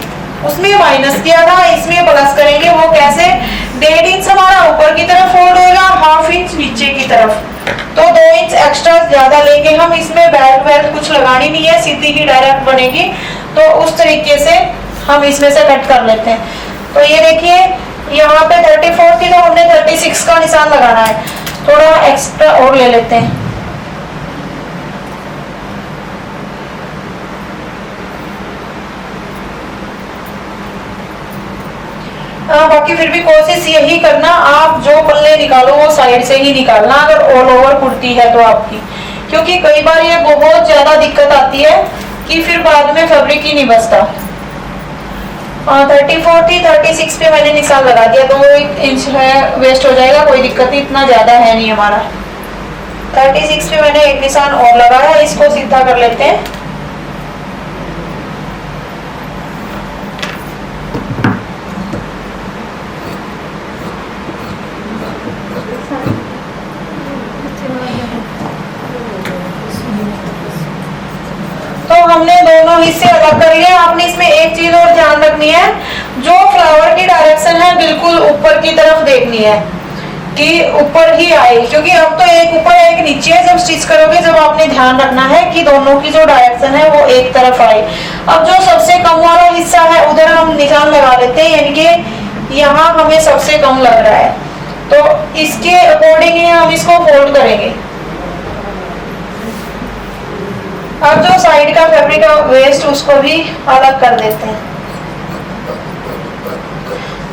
उसमें माइनस किया था, इसमें प्लस करेंगे। वो कैसे, 1.5 इंच हमारा ऊपर की तरफ फोल्ड होगा, 1/2 इंच नीचे की तरफ, तो 2 इंच एक्स्ट्रा ज्यादा लेंगे हम। इसमें बेल्ट वेल्ट कुछ लगानी नहीं है, सीधी ही डायरेक्ट बनेगी। तो उस तरीके से हम इसमें से कट कर लेते हैं। तो ये देखिए, यहाँ पे 34 थी, तो हमने 36 का निशान लगाना है। थोड़ा एक्स्ट्रा और ले लेते हैं। बाकी फिर भी कोशिश यही करना, आप जो पल्ले निकालो वो साइड से ही निकालना, अगर ऑल ओवर कुर्ती है तो आपकी, क्योंकि कई बार ये बहुत ज्यादा दिक्कत आती है कि फिर बाद में फैब्रिक ही नहीं बचता। 34 थी, 36 पे मैंने निशान लगा दिया, 2 इंच है, वेस्ट हो जाएगा, कोई दिक्कत नहीं, इतना ज्यादा है नहीं हमारा। 36 पे मैंने एक निशान और लगाया, इसको सीधा कर लेते हैं। तो हमने दोनों हिस्से अलग कर लिए। आपने इसमें एक चीज और ध्यान रखनी है, जो फ्लावर की डायरेक्शन है बिल्कुल ऊपर की तरफ देखनी है कि ऊपर ही आए, क्योंकि अब तो एक ऊपर एक नीचे है। जब स्टिच करोगे, जब आपने ध्यान रखना है कि दोनों की जो डायरेक्शन है वो एक तरफ आए। अब जो सबसे कम वाला हिस्सा है उधर हम निशान लगा लेते हैं, यानी कि यहाँ हमें सबसे कम लग रहा है, तो इसके अकॉर्डिंग ही हम इसको फोल्ड करेंगे। अब जो साइड का फैब्रिक है वेस्ट, उसको भी अलग कर देते हैं।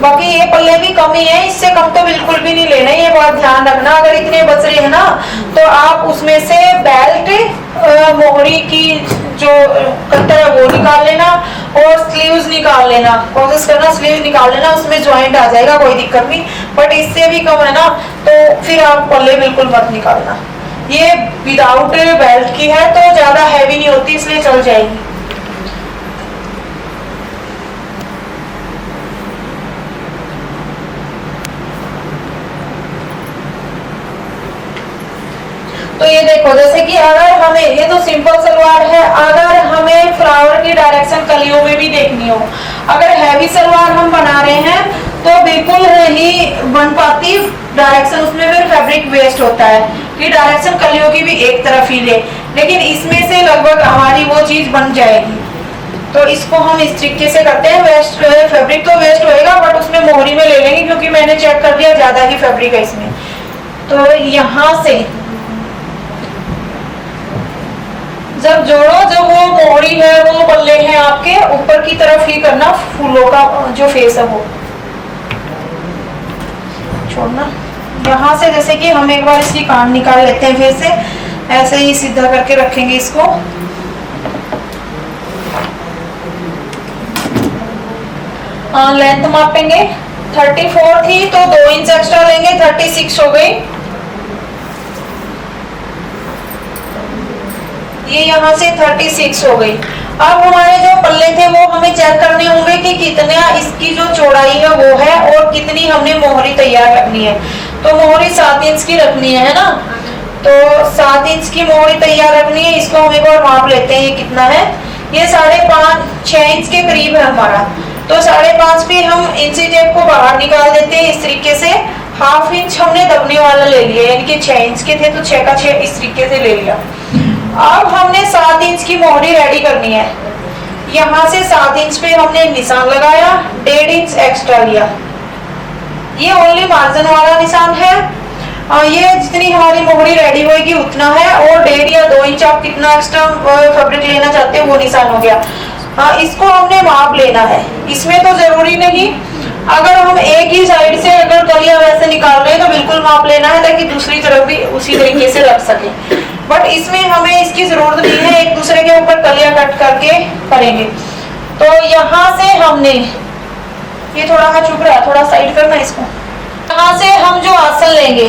बाकी ये पल्ले भी कम ही है, इससे कम तो बिल्कुल भी नहीं लेना, ये बात ध्यान रखना। अगर इतने बच रहे हैं ना, तो आप उसमें से बेल्ट, मोहरी की जो कटर है वो निकाल लेना, और स्लीव्स निकाल लेना, कोशिश करना स्लीव निकाल लेना, उसमें ज्वाइंट आ जाएगा, कोई दिक्कत नहीं। बट इससे भी कम है ना, तो फिर आप पल्ले बिल्कुल मत निकालना। ये विदाउट बेल्ट की है तो ज्यादा हैवी नहीं होती, इसलिए चल जाएगी। तो ये देखो, जैसे कि अगर हमें, ये तो सिंपल सलवार है, अगर हमें फ्लावर की डायरेक्शन कलियों में भी देखनी हो, अगर हैवी सलवार हम बना रहे हैं तो बिल्कुल ही बन पाती डायरेक्शन, उसमें फिर फैब्रिक वेस्ट होता है कि डायरेक्शन कलियों की भी एक तरफ ही ले। लेकिन इसमें से लगभग हमारी वो चीज बन जाएगी। तो इसको हम इस तरीके से करते हैं। वेस्ट फैब्रिक तो वेस्ट होएगा, बट उसमें मोहरी में ले लेंगे, क्योंकि मैंने चेक कर दिया ज्यादा ही फैब्रिक है इसमें। तो यहाँ से जब जोड़ो, जब वो मोहरी है, वो पल्ले हैं आपके, ऊपर की तरफ ही करना, फूलों का जो फेस है वो छोड़ना। यहाँ से जैसे कि हम एक बार इसकी कान निकाल लेते हैं, फिर से ऐसे ही सीधा करके रखेंगे इसको। लेंथ मापेंगे, 34 थी तो 2 इंच एक्स्ट्रा लेंगे, 36 हो गई। ये यहाँ से 36 हो गई। अब हमारे जो पल्ले थे वो हमें चेक करने होंगे कि कितना इसकी जो चौड़ाई है वो है, और कितनी हमने मोहरी तैयार रखनी है। तो मोहरी 7 इंच की रखनी है ना, तो 7 इंच की मोहरी तैयार रखनी है। इसको हम एक बार माप लेते हैं, ये कितना है, ये 5.5-6 इंच के करीब है हमारा। तो 5.5 पे हम इंची टेप को बाहर निकाल देते हैं इस तरीके से। 1/2 इंच हमने दबने वाला ले लिया, यानी कि 6 इंच के थे तो 6 का 6 इस तरीके से ले लिया। अब हमने 7 इंच की मोहरी रेडी करनी है। यहाँ से 7 इंच पे हमने निशान लगाया, 1.5 इंच एक्स्ट्रा लिया। ये ओनली मार्जिन वाला निशान है, और ये जितनी हमारी मोहरी रेडी होगी उतना है, और 1.5 या 2 इंच आप कितना एक्स्ट्रा फैब्रिक लेना चाहते हो वो निशान हो गया। इसको हमने माप लेना है। इसमें तो जरूरी नहीं, अगर हम एक ही साइड से अगर कलियां वैसे निकाल रहे हैं तो बिल्कुल माप लेना है ताकि दूसरी तरफ भी उसी तरीके से रख सके। बट इसमें हमें इसकी जरूरत नहीं है, एक दूसरे के ऊपर कलियां कट करके करेंगे। तो यहाँ से हमने, ये थोड़ा हाँ चुप रहा, थोड़ा साइड करना इसको। यहाँ से हम जो आसन लेंगे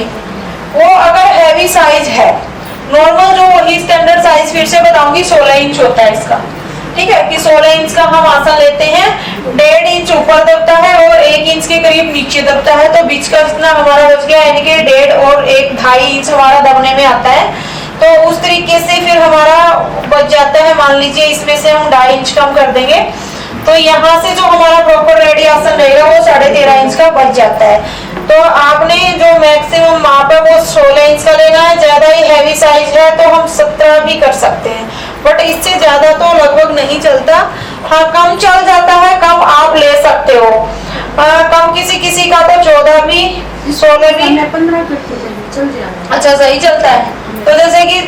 वो अगर हैवी साइज है, नॉर्मल जो वही स्टैंडर्ड साइज फिर से बताऊंगी 16 इंच होता है इसका, ठीक है, कि 16 इंच का हम आसन लेते हैं, 1.5 इंच ऊपर दबता है और 1 इंच के करीब नीचे दबता है, तो बीच का जितना हमारा बच गया यानी कि 1.5 और 1.5 इंच हमारा दबने में आता है। तो उस तरीके से फिर हमारा बच जाता है, मान लीजिए इसमें से हम 2.5 इंच कम कर देंगे, तो यहाँ से जो हमारा प्रॉपर रेडी आसन रहेगा वो 13.5 इंच का बच जाता है। तो आपने जो मैक्सिमम माप है वो 16 इंच का लेना है, ज्यादा ही हैवी साइज है तो हम 17 भी कर सकते हैं, बट इससे ज्यादा तो लगभग नहीं चलता। हाँ कम चल जाता है, कम आप ले सकते हो, कम किसी किसी का तो 14 भी 16 भी 15 चल जाएगा। अच्छा सही चलता है। तो जैसे कि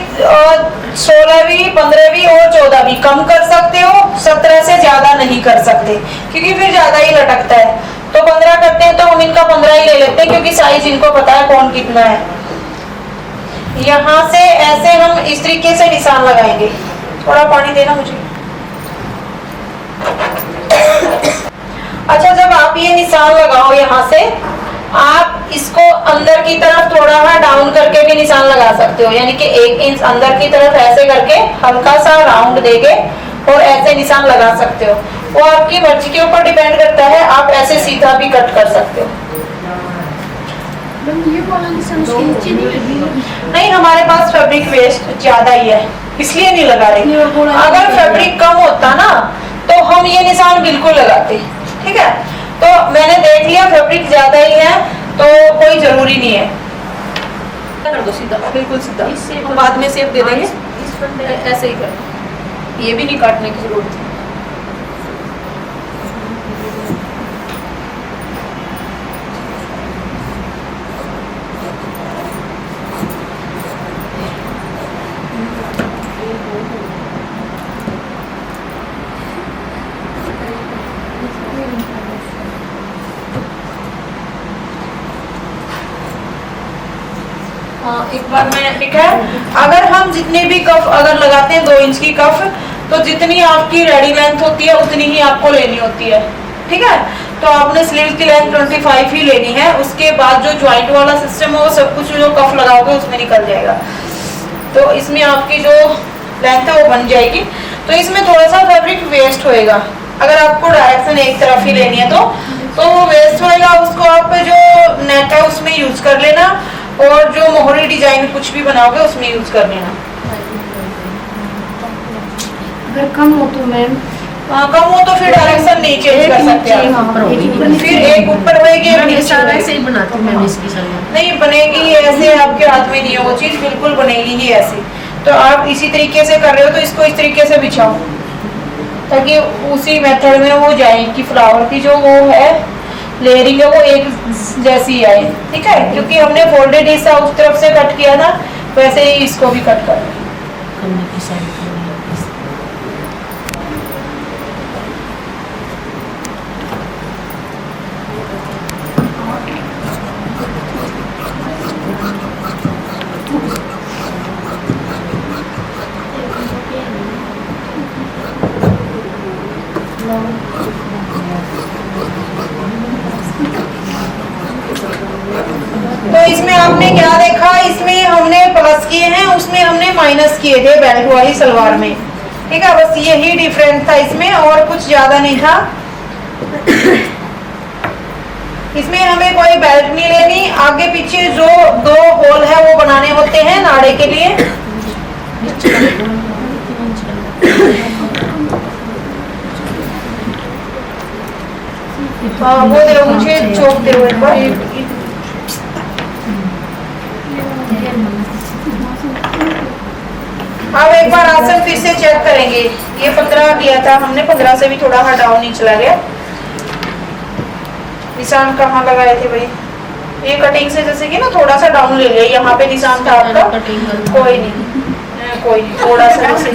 16 भी 15 भी और 14 भी कम कर सकते हो, 17 से ज्यादा नहीं कर सकते क्योंकि फिर ज्यादा ही लटकता है। तो 15 करते हैं तो हम इनका 15 ही ले लेते हैं क्योंकि साइज इनको पता है कौन कितना है। यहाँ से ऐसे हम इस तरीके से निशान लगाएंगे। थोड़ा पानी देना मुझे। अच्छा जब आप ये निशान लगाओ यहाँ से, आप इसको अंदर की तरफ थोड़ा सा डाउन करके भी निशान लगा सकते हो, यानी कि 1 इंच अंदर की तरफ ऐसे करके हल्का सा राउंड देके और ऐसे निशान लगा सकते हो। वो आपकी मर्जी के ऊपर डिपेंड करता है, आप ऐसे सीधा भी कट कर सकते हो। ये वाला निशान उसके नीचे नहीं लगी। नहीं हमारे पास फैब्रिक वेस्ट ज्यादा ही है इसलिए नहीं लगा रही। अगर फैब्रिक कम होता ना तो हम ये निशान बिल्कुल लगाते, ठीक है। तो मैंने देख लिया फैब्रिक ज्यादा ही है तो कोई जरूरी नहीं है, कर दो सीधा, बिल्कुल सीधा, हम बाद में शेप दे देंगे। ऐसे ही कर, ये भी नहीं काटने की जरूरत है। एक बार मैं, ठीक है, अगर हम जितने भी कफ अगर लगाते हैं 2 इंच की कफ, तो जितनी आपकी रेडी लेंथ होती है उतनी ही आपको लेनी होती है, ठीक है। तो आपने स्लीव की लेंथ 25 ही लेनी है, उसके बाद जो ज्वाइंट वाला सिस्टम है वो सब कुछ जो कफ लगाओगे उसमें निकल जाएगा, तो इसमें आपकी जो लेंथ है वो बन जाएगी। तो इसमें थोड़ा सा फैब्रिक वेस्ट होएगा, अगर आपको डायरेक्शन एक तरफ ही लेनी है तो वो वेस्ट होएगा, उसको आप जो नेट है उसमें यूज कर लेना और जो मोहरी डिजाइन कुछ भी बनाओगे उसमें यूज कर लेना। अगर कम हो तो मैम, कम हो तो फिर डायरेक्शन नहीं चेंज कर सकते आप। फिर एक ऊपर होएगी एक नीचे होएगी। ऐसे ही बनाती हूँ मैम इसकी सलवार। नहीं बनेगी ऐसे, आपके हाथ में नहीं है वो चीज, बिल्कुल बनेगी ही ऐसे। तो आप इसी तरीके से कर रहे हो तो इसको इस तरीके से बिछाओ ताकि उसी मेथड में वो जाए कि फ्लावर की जो वो है लेयरिंग है वो एक जैसी आए, ठीक है, क्योंकि हमने फोल्डेड हिस्सा उस तरफ से कट किया था वैसे ही इसको भी कट कर। तो इसमें आपने क्या देखा, इसमें हमने प्लस किए हैं, उसमें हमने माइनस किए थे बेल्ट वाली सलवार में, ठीक है, बस यही डिफरेंस था इसमें और कुछ ज्यादा नहीं था। इसमें हमें कोई बेल्ट नहीं लेनी, आगे पीछे जो 2 होल है वो बनाने होते हैं नाड़े के लिए। वो दे मुझे चौक दे एक बार। अब एक बार आसन फिर से चेक करेंगे, ये 15 किया था हमने, 15 से भी थोड़ा सा डाउन नहीं चला गया। निशान कहाँ लगाए थे भाई, ये कटिंग से जैसे कि ना थोड़ा सा डाउन ले लिया, यहाँ पे निशान था आपका, कोई नहीं कोई नहीं, थोड़ा सा जैसे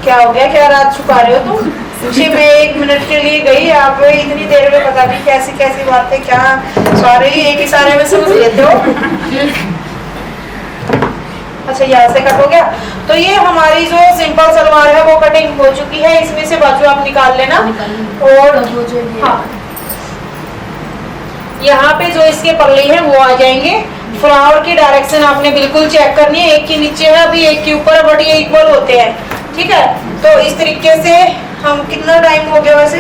क्या हो गया, क्या रात छुपा रहे हो तुम? जी मैं 1 मिनट के लिए गई, आप इतनी देर में पता नहीं कैसी कैसी बातें, क्या सारे ही एक इशारे में समझ लेते हो। अच्छा यहाँ से कट हो गया। तो ये हमारी जो सिंपल सलवार है वो कटिंग हो चुकी है। इसमें से बाजू आप निकाल लेना और हाँ यहाँ पे जो इसके पल्ले हैं वो आ जाएंगे। फ्लावर की डायरेक्शन आपने बिल्कुल चेक करनी है, एक के नीचे है अभी एक के ऊपर, बट ये इक्वल होते हैं, ठीक है। तो इस तरीके से हम, कितना टाइम हो गया वैसे,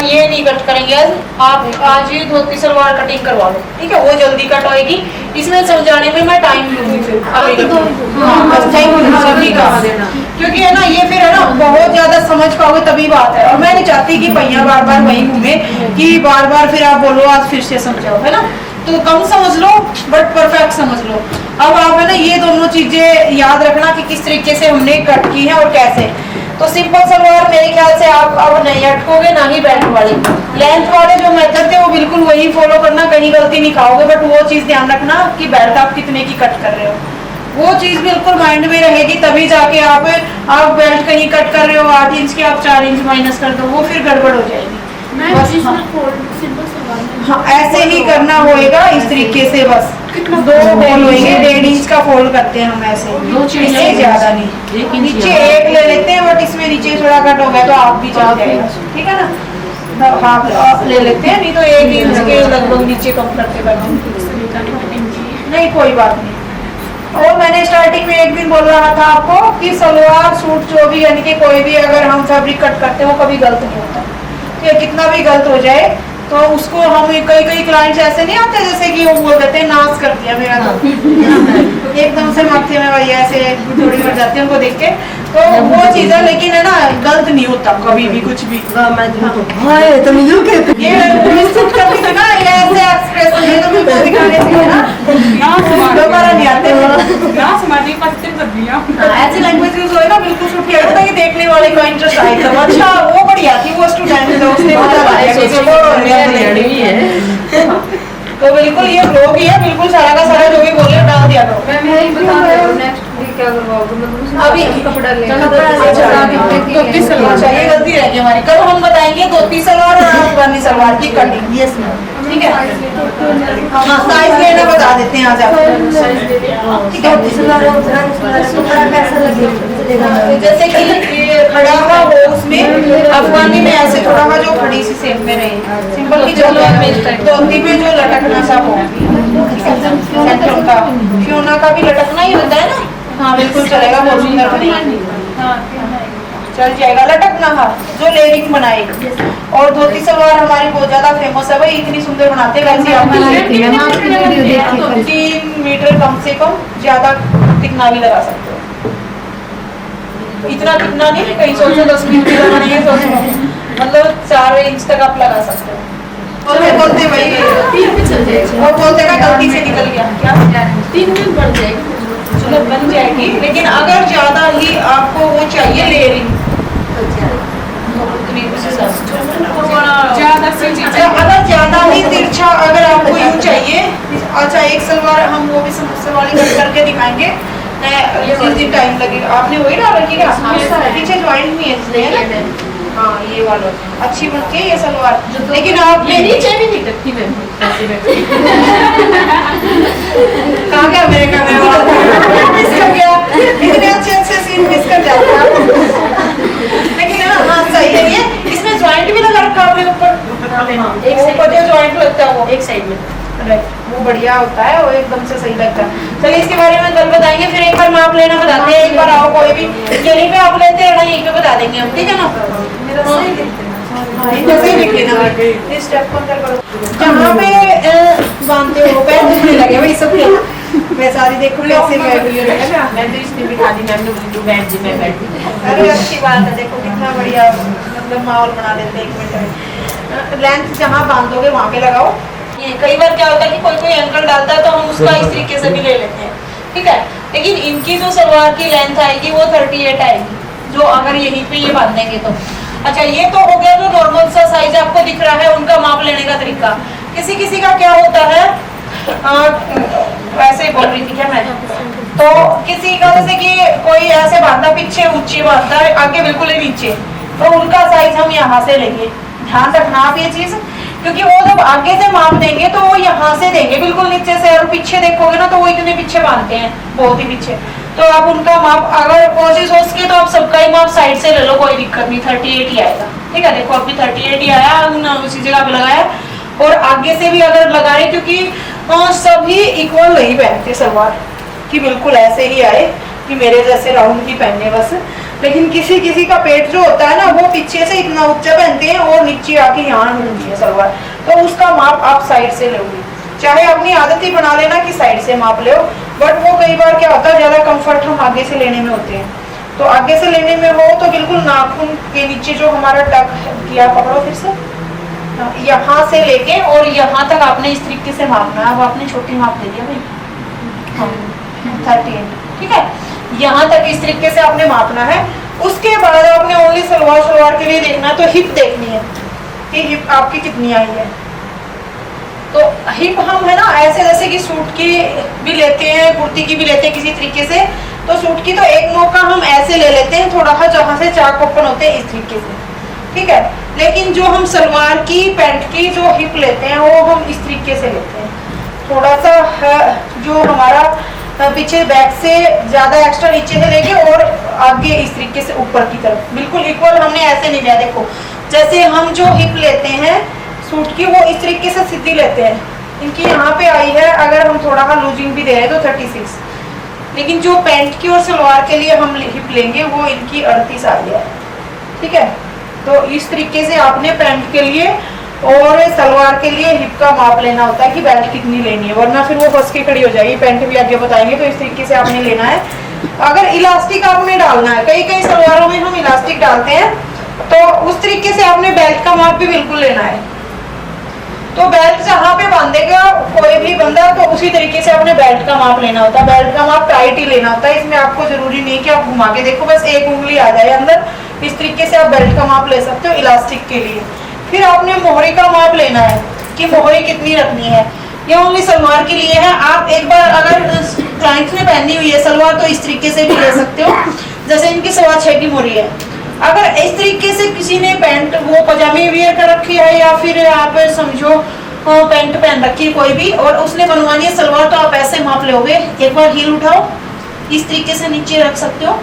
ये नहीं कट करेंगे आप आज ही धोती सलवार कटिंग करवा लो, ठीक है, वो जल्दी कट होएगी। इसमें समझाने में मैं टाइम लूंगी फिर क्योंकि है ना ये फिर है ना बहुत ज्यादा समझ पाओगे तभी बात है। और मैं नहीं चाहती कि भैया बार बार वही घूमे कि बार बार फिर आप बोलो आज फिर से समझाओ, है ना। तो कम समझ लो बट परफेक्ट समझ लो। अब आप है ना ये दोनों चीजें याद रखना कि किस तरीके से हमने कट की है और कैसे। तो सिंपल सलवार मेरे ख्याल से आप अब नहीं अटकोगे, ना ही बेल्ट वाली। लेंथ वाले जो मेथड थे वो बिल्कुल वही फॉलो करना, कहीं गलती नहीं खाओगे। बट वो चीज ध्यान रखना कि बेल्ट आप कितने की कट कर रहे हो, वो चीज बिल्कुल माइंड में रहेगी, तभी जाके आप बेल्ट कहीं कट कर रहे हो 8 इंच के, आप 4 इंच माइनस कर दो, वो फिर गड़बड़ हो जाएगी। हाँ ऐसे ही करना होएगा, इस तरीके से बस 2 होल होंगे, 1.5 इंच का फोल्ड करते हैं हम ऐसे, इससे ज्यादा नहीं। नीचे 1 ले लेते हैं, बट इसमें नीचे थोड़ा कट हो गया तो आप भी चल जाएगा, ठीक है ना। हाफ ले लेते हैं, नहीं तो 1 इंच के लगभग नीचे कम करते नहीं, कोई बात नहीं। और मैंने स्टार्टिंग में एक दिन बोल रहा था आपको कि सलवार सूट जो भी यानी कि कोई भी अगर हम फैब्रिक कट करते हैं वो कभी गलत नहीं होता, ठीक है। कितना भी गलत हो जाए तो उसको हम कई क्लाइंट्स ऐसे नहीं आते जैसे कि वो बोल देते हैं नाश कर दिया मेरा तो एकदम से माथे में वही ऐसे थोड़ी बढ़ जाती है उनको देख के, तो वो चीज है। लेकिन है ना गलत नहीं होता कभी भी कुछ भी। ये ना ये ऐसे एक्सप्रेशन है तो मैं दिखाने से ना दोबारा नहीं आते ऐसी लैंग्वेज यूज होए ना बिल्कुल छुट्टी आएगा ताकि देखने वाले को इंटरेस्ट आएगा। अच्छा वो बढ़िया थी वो स्टूडेंट तो उसने तो बिल्कुल ये ब्लॉग ही है, बिल्कुल सारा का सारा जो भी बोले डाल दिया करो। मैं यही बता रही हूँ नेक्स्ट वीक क्या करवाओगे, मतलब अभी कपड़ा ले धोती सलवार चाहिए, गलती रहेगी हमारी। कल हम बताएंगे धोती सलवार और अफगानी सलवार की कटिंग, यस मैम, ठीक है। हाँ साइज लेना बता देते हैं आज आपको, ठीक है। जैसे कि खड़ा हुआ हो उसमें अफगानी में ऐसे थोड़ा हुआ जो खड़ी सी शेप में रहे, सिंपल की जो धोती में जो लटकना सा हो, सेंटर का फ्योना का भी लटकना ही होता है ना। हाँ बिल्कुल चलेगा, बहुत सुंदर बनेगी, चल जाएगा लटकना। हाँ जो लेरिंग बनाएगी। और धोती सलवार हमारी बहुत ज्यादा फेमस है भाई, इतनी सुंदर बनाते हैं वैसे आप 3 मीटर कम से कम, ज्यादा तिकना भी लगा सकते हो, इतना तिकना नहीं, कहीं सोचो 10 मीटर लगाना है सोचो, मतलब 4 इंच तक आप लगा सकते हो। बोलते भाई वो बोलते का गलती से निकल गया क्या 3 मिनट बढ़ जाएगी, चलो बन जाएगी। लेकिन अगर ज्यादा ही आपको वो चाहिए लेयरिंग, अगर ज्यादा ही तिरछा अगर आपको यूं चाहिए, अच्छा एक सलवार हम वो भी समोसे वाली कट करके दिखाएंगे, जिस दिन टाइम लगेगा। आपने वही डाल रखी क्या पीछे ज्वाइंट में है इसलिए, हाँ ये वाला अच्छी बनती है ये सलवार, लेकिन आपने नीचे भी नहीं रखी मैम, कहाँ गया मेरे कैमरे वाला मिस कर गया, इतने अच्छे सीन मिस कर जाते हैं। लेकिन है ना हाँ सही है ये, इसमें ज्वाइंट भी लगा रखा आपने ऊपर, एक ऊपर जो ज्वाइंट लगता है वो एक साइड में, वो बढ़िया होता है, वो एकदम से सही लगता है। चलिए इसके बारे में कल बताएंगे, फिर एक बार माप लेना बताते हैं, एक बार आओ कोई भी यहीं पे आप लेते हैं ना यहीं पे बता देंगे हम, ठीक है ना। इस स्टेप को अंदर करो, जहाँ पे बांधते हो पैर दुखने लगे भाई सबके, मैं सारी देखो कैसे बैठ रही है, मैं तो इसने बिठा दी मैम ने बैठ जी मैं बैठी। अरे अच्छी बात है, देखो कितना बढ़िया मतलब माहौल बना देते हैं 1 मिनट में। लेंथ जहाँ बांधोगे वहाँ पे लगाओ। ये कई बार क्या होता है कि कोई एंकल डालता है तो हम उसका इस तरीके से भी ले लेते हैं, ठीक है। लेकिन इनकी जो सलवार की लेंथ आएगी वो 38 आएगी, जो अगर यहीं पे ये बांधेंगे तो। अच्छा ये तो हो गया जो नॉर्मल सा साइज आपको दिख रहा है उनका माप लेने का तरीका। किसी किसी का क्या होता है, वैसे बोल रही थी क्या मैं, तो किसी का जैसे कि कोई ऐसे बांधा पीछे ऊंची बांधा आगे बिल्कुल ही नीचे, तो उनका साइज हम यहाँ से लेंगे। ध्यान रखना आप ये चीज, क्योंकि वो जब आगे से माप देंगे तो वो यहाँ से देंगे बिल्कुल नीचे से, और पीछे देखोगे ना तो वो इतने पीछे बांधते हैं, बहुत ही पीछे। तो आप उनका माप अगर कोशिश हो सके तो आप सबका ही माप साइड से ले लो, कोई दिक्कत नहीं, 38 ही आएगा। ठीक है, देखो अभी 38 ही आया, उसी जगह पे लगाया। और आगे से भी अगर लगा रहे, क्योंकि सभी इक्वल नहीं पहनते सलवार कि बिल्कुल ऐसे ही आए कि मेरे जैसे राउंड की पहने बस, लेकिन किसी किसी का पेट जो होता है ना वो पीछे से इतना ऊंचा पहनते हैं और नीचे आके यहाँ मिलती है सलवार, तो उसका माप आप साइड से लोगे। चाहे अपनी आदत ही बना लेना कि साइड से माप ले, बट वो कई बार क्या होता है ज्यादा कंफर्ट हम आगे से लेने में होते हैं, तो आगे से लेने में हो तो बिल्कुल नाखून के नीचे जो हमारा टक किया, पकड़ो फिर से, यहाँ से लेके और यहाँ तक आपने इस तरीके से मापना है। अब आपने छोटी माप दे दिया भाई, हाँ 38, ठीक है, यहाँ तक इस तरीके से आपने मापना है। उसके बाद आपने ओनली सलवार के लिए देखना है, तो हिप देखनी है कि हिप आपकी कितनी आई है। तो हिप हम है ना ऐसे जैसे कि सूट की भी लेते हैं, कुर्ती की भी लेते हैं किसी तरीके से, तो सूट की तो एक नोक का हम ऐसे ले लेते हैं थोड़ा सा, जहाँ से चाक ओपन होते हैं इस तरीके से, ठीक है। लेकिन जो हम सलवार की पैंट की जो हिप लेते हैं वो हम इस तरीके से लेते हैं, थोड़ा सा जो हमारा पीछे बैक से ज्यादा एक्स्ट्रा नीचे से लेके और आगे इस तरीके से ऊपर की तरफ बिल्कुल इक्वल हमने ऐसे नहीं लिया। देखो जैसे हम जो हिप लेते हैं सूट की वो इस तरीके से सीधी लेते हैं, इनकी यहाँ पे आई है, अगर हम थोड़ा सा लूजिंग भी दे रहे हैं तो 36, लेकिन जो पैंट की और सलवार के लिए हम हिप लेंगे वो इनकी 38 आई है, ठीक है। तो इस तरीके से आपने पैंट के लिए और सलवार के लिए हिप का माप लेना होता है कि बेल्ट कितनी लेनी है, वरना फिर वो फंस के खड़ी हो जाएगी। पैंट भी आगे बताएंगे, तो इस तरीके से आपने लेना है। अगर इलास्टिक आपने डालना है, कई कई सलवारों में हम इलास्टिक डालते हैं, तो उस तरीके से आपने बेल्ट का माप भी बिल्कुल लेना है। तो बेल्ट जहाँ पे बांधेगा कोई भी बंदा, तो उसी तरीके से आपने बेल्ट का माप लेना होता है। बेल्ट का माप टाइट ही लेना होता है, इसमें आपको जरूरी नहीं कि आप घुमा के देखो, बस एक उंगली आ जाए अंदर, इस तरीके से आप बेल्ट का माप ले सकते हो इलास्टिक के लिए। फिर आपने मोहरी का माप लेना है कि मोहरी कितनी रखनी है, ये ओनली सलवार के लिए है। आप एक बार अगर क्लाइंट ने पहनी हुई है सलवार तो इस तरीके से भी ले सकते हो, जैसे इनकी 6.25 की मोहरी है। अगर इस तरीके से किसी ने पैंट वो पजामे वियर कर रखी है, या फिर आप समझो पैंट पहन रखी है कोई भी, और उसने बनवानी है सलवार, तो आप ऐसे माप लोगे। एक बार हील उठाओ, इस तरीके से नीचे रख सकते हो,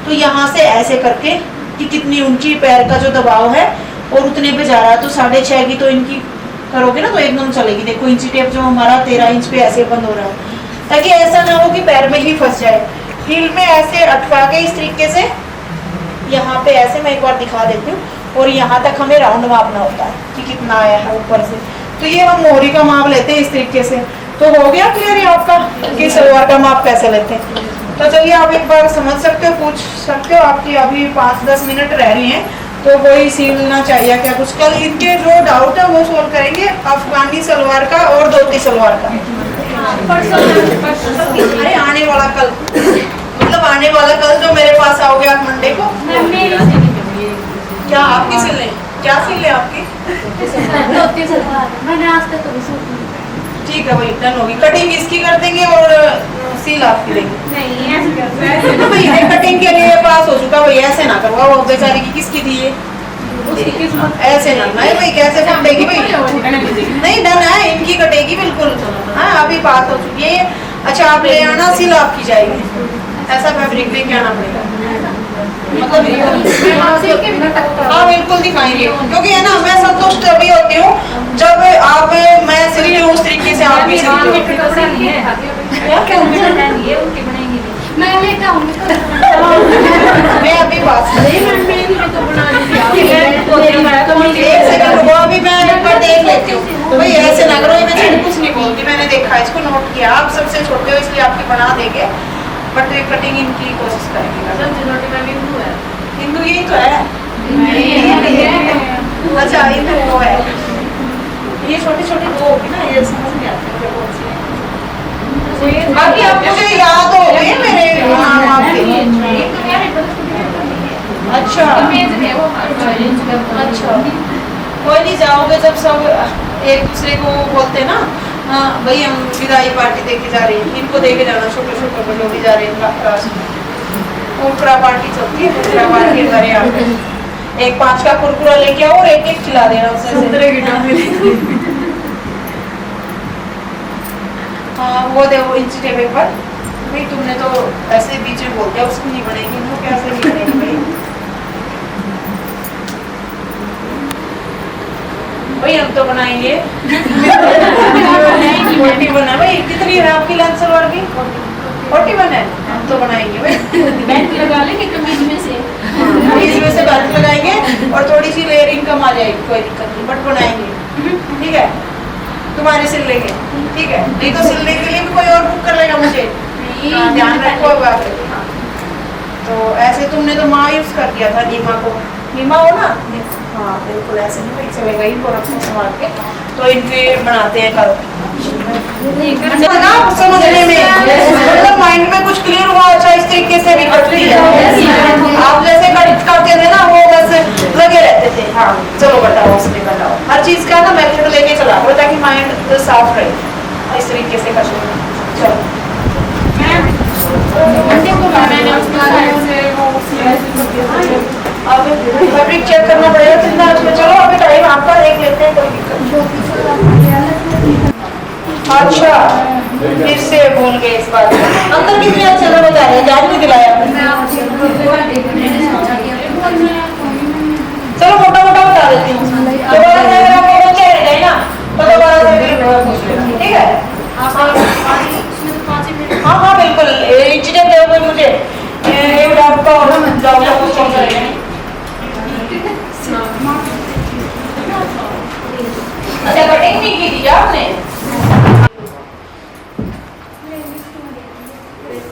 तो यहाँ से ऐसे करके कि कितनी ऊंची पैर का जो दबाव है और उतने पे जा रहा है, तो 6.5 की तो इनकी करोगे ना तो एकदम चलेगी। देखो इंची टेप जो हमारा 13 इंच पे ऐसे बंद हो रहा है, ताकि ऐसा ना हो कि पैर में ही फंस जाए। हील में ऐसे अटका के इस तरीके से यहाँ पे ऐसे, मैं एक बार दिखा देती हूँ, और यहाँ तक हमें राउंड मापना होता है कि कितना आया है ऊपर से। तो ये हम मोहरी का माप लेते हैं इस तरीके से। तो हो गया क्लियर है आपका कि सलवार का माप कैसे लेते हैं। तो चलिए आप एक बार समझ सकते हो, पूछ सकते हो, आपकी अभी 5-10 मिनट रह रही हैं, तो वही सीलना चाहिए क्या कुछ। कल इनके जो डाउट है वो सोल्व करेंगे, अफगानी सलवार का और धोती सलवार का। अरे आने वाला कल, मतलब आने वाला कल जो मेरे पास आओगे आप मंडे को। क्या आपकी सिल लें, क्या सिल लें आपकी? मैंने आज तक कभी सूट नहीं ठीक है वही डन होगी। कटिंग इसकी कर देंगे और सील आपकी देंगे। नहीं ऐसे करते हैं। तो भैया कटिंग के लिए पास हो चुका, भैया ऐसे ना करवाओ, वो बेचारी की किसकी थी ये, ऐसे ना नहीं भाई, कैसे कटेगी भाई, नहीं डन है, इनकी कटेगी बिल्कुल। हाँ अभी पास हो चुकी है। अच्छा आप ले आना, सिल आपकी जाएगी, ऐसा फैब्रिक लेके आना पड़ेगा, मतलब हाँ बिल्कुल दिखाएंगे, क्योंकि है ना मैं संतुष्ट तभी होती हूँ जब आप मैं सिलती हूँ उस तरीके से आप भी सिलते मैं लेकर आऊंगी मैं अभी बात एक सेकंड रुको, अभी मैं एक बार देख लेती हूँ। तो भाई ऐसे ना करो, मैं कुछ नहीं बोलती, मैंने देखा इसको नोट किया, आप सबसे छोटे हो इसलिए आपकी बना देंगे, बट कटिंग इनकी कोशिश करेंगे। हिंदू यही तो है, अच्छा हिंदू वो है, ये छोटी छोटी वो होगी ना, ये समझ नहीं आती मुझे कौन सी है। बाकी आप मुझे याद हो गए मेरे नाम आपके। अच्छा अच्छा, कोई नहीं, जाओगे जब सब एक दूसरे को बोलते ना हाँ भाई हम विदाई पार्टी देखे जा रहे हैं, इनको देखे जाना, छोटे छोटे बच्चों भी जा रहे हैं। कुरकुरा पार्टी चलती है, कुरकुरा पार्टी हमारे यहाँ पे। एक 5 का कुरकुरा लेके आओ और एक एक खिला देना उससे। हाँ वो दे वो इंची टेबल पर भाई, तुमने तो ऐसे बीच में बोल दिया उसकी नहीं बनेगी, इनको कैसे नहीं बनेगी भाई। भाई हम तो बनाएंगे। रोटी बना भाई, कितनी है आपकी लेंथ सलवार की? 41 है, हम तो बनाएंगे भाई। बैंक लगा लेंगे कमीज में से, इसमें से बेल्ट लगाएंगे और थोड़ी सी लेयरिंग कम आ जाएगी, कोई दिक्कत नहीं, बट बनाएंगे ठीक है। तुम्हारे सिल लेंगे ठीक है, नहीं तो सिलने के लिए भी कोई और बुक कर लेगा मुझे। हाँ, ध्यान रखो बात है। हाँ। तो ऐसे तुमने तो माँ यूज कर दिया था नीमा को, नीमा हो ना? हाँ बिल्कुल ऐसे नहीं भाई चलेगा, इनको रखना संभाल के। तो इनके बनाते हैं कल ना समझने में, मतलब माइंड में कुछ क्लियर हुआ। अच्छा इस तरीके से भी कटती है, आप जैसे करते थे ना वो बस लगे रहते थे। हाँ चलो बताओ, उसमें बताओ हर चीज का ना मेथड लेके चला करो ताकि माइंड साफ रहे। इस तरीके से कर चलो। अब फैब्रिक चेक करना पड़ेगा कितना अच्छा। चलो अभी टाइम आपका देख लेते हैं, कोई दिक्कत नहीं। अच्छा फिर से भूल गए इस बात को। अंदर कितने अच्छे से बता रहे हैं, याद नहीं दिलाया। चलो मोटा मोटा बता देती हूँ, दोबारा से अगर आपको बच्चे रह जाए ना तो दोबारा से ठीक है। हाँ हाँ बिल्कुल, इंच टेप दो मुझे, ये आपका अच्छा कटिंग नहीं की थी आपने?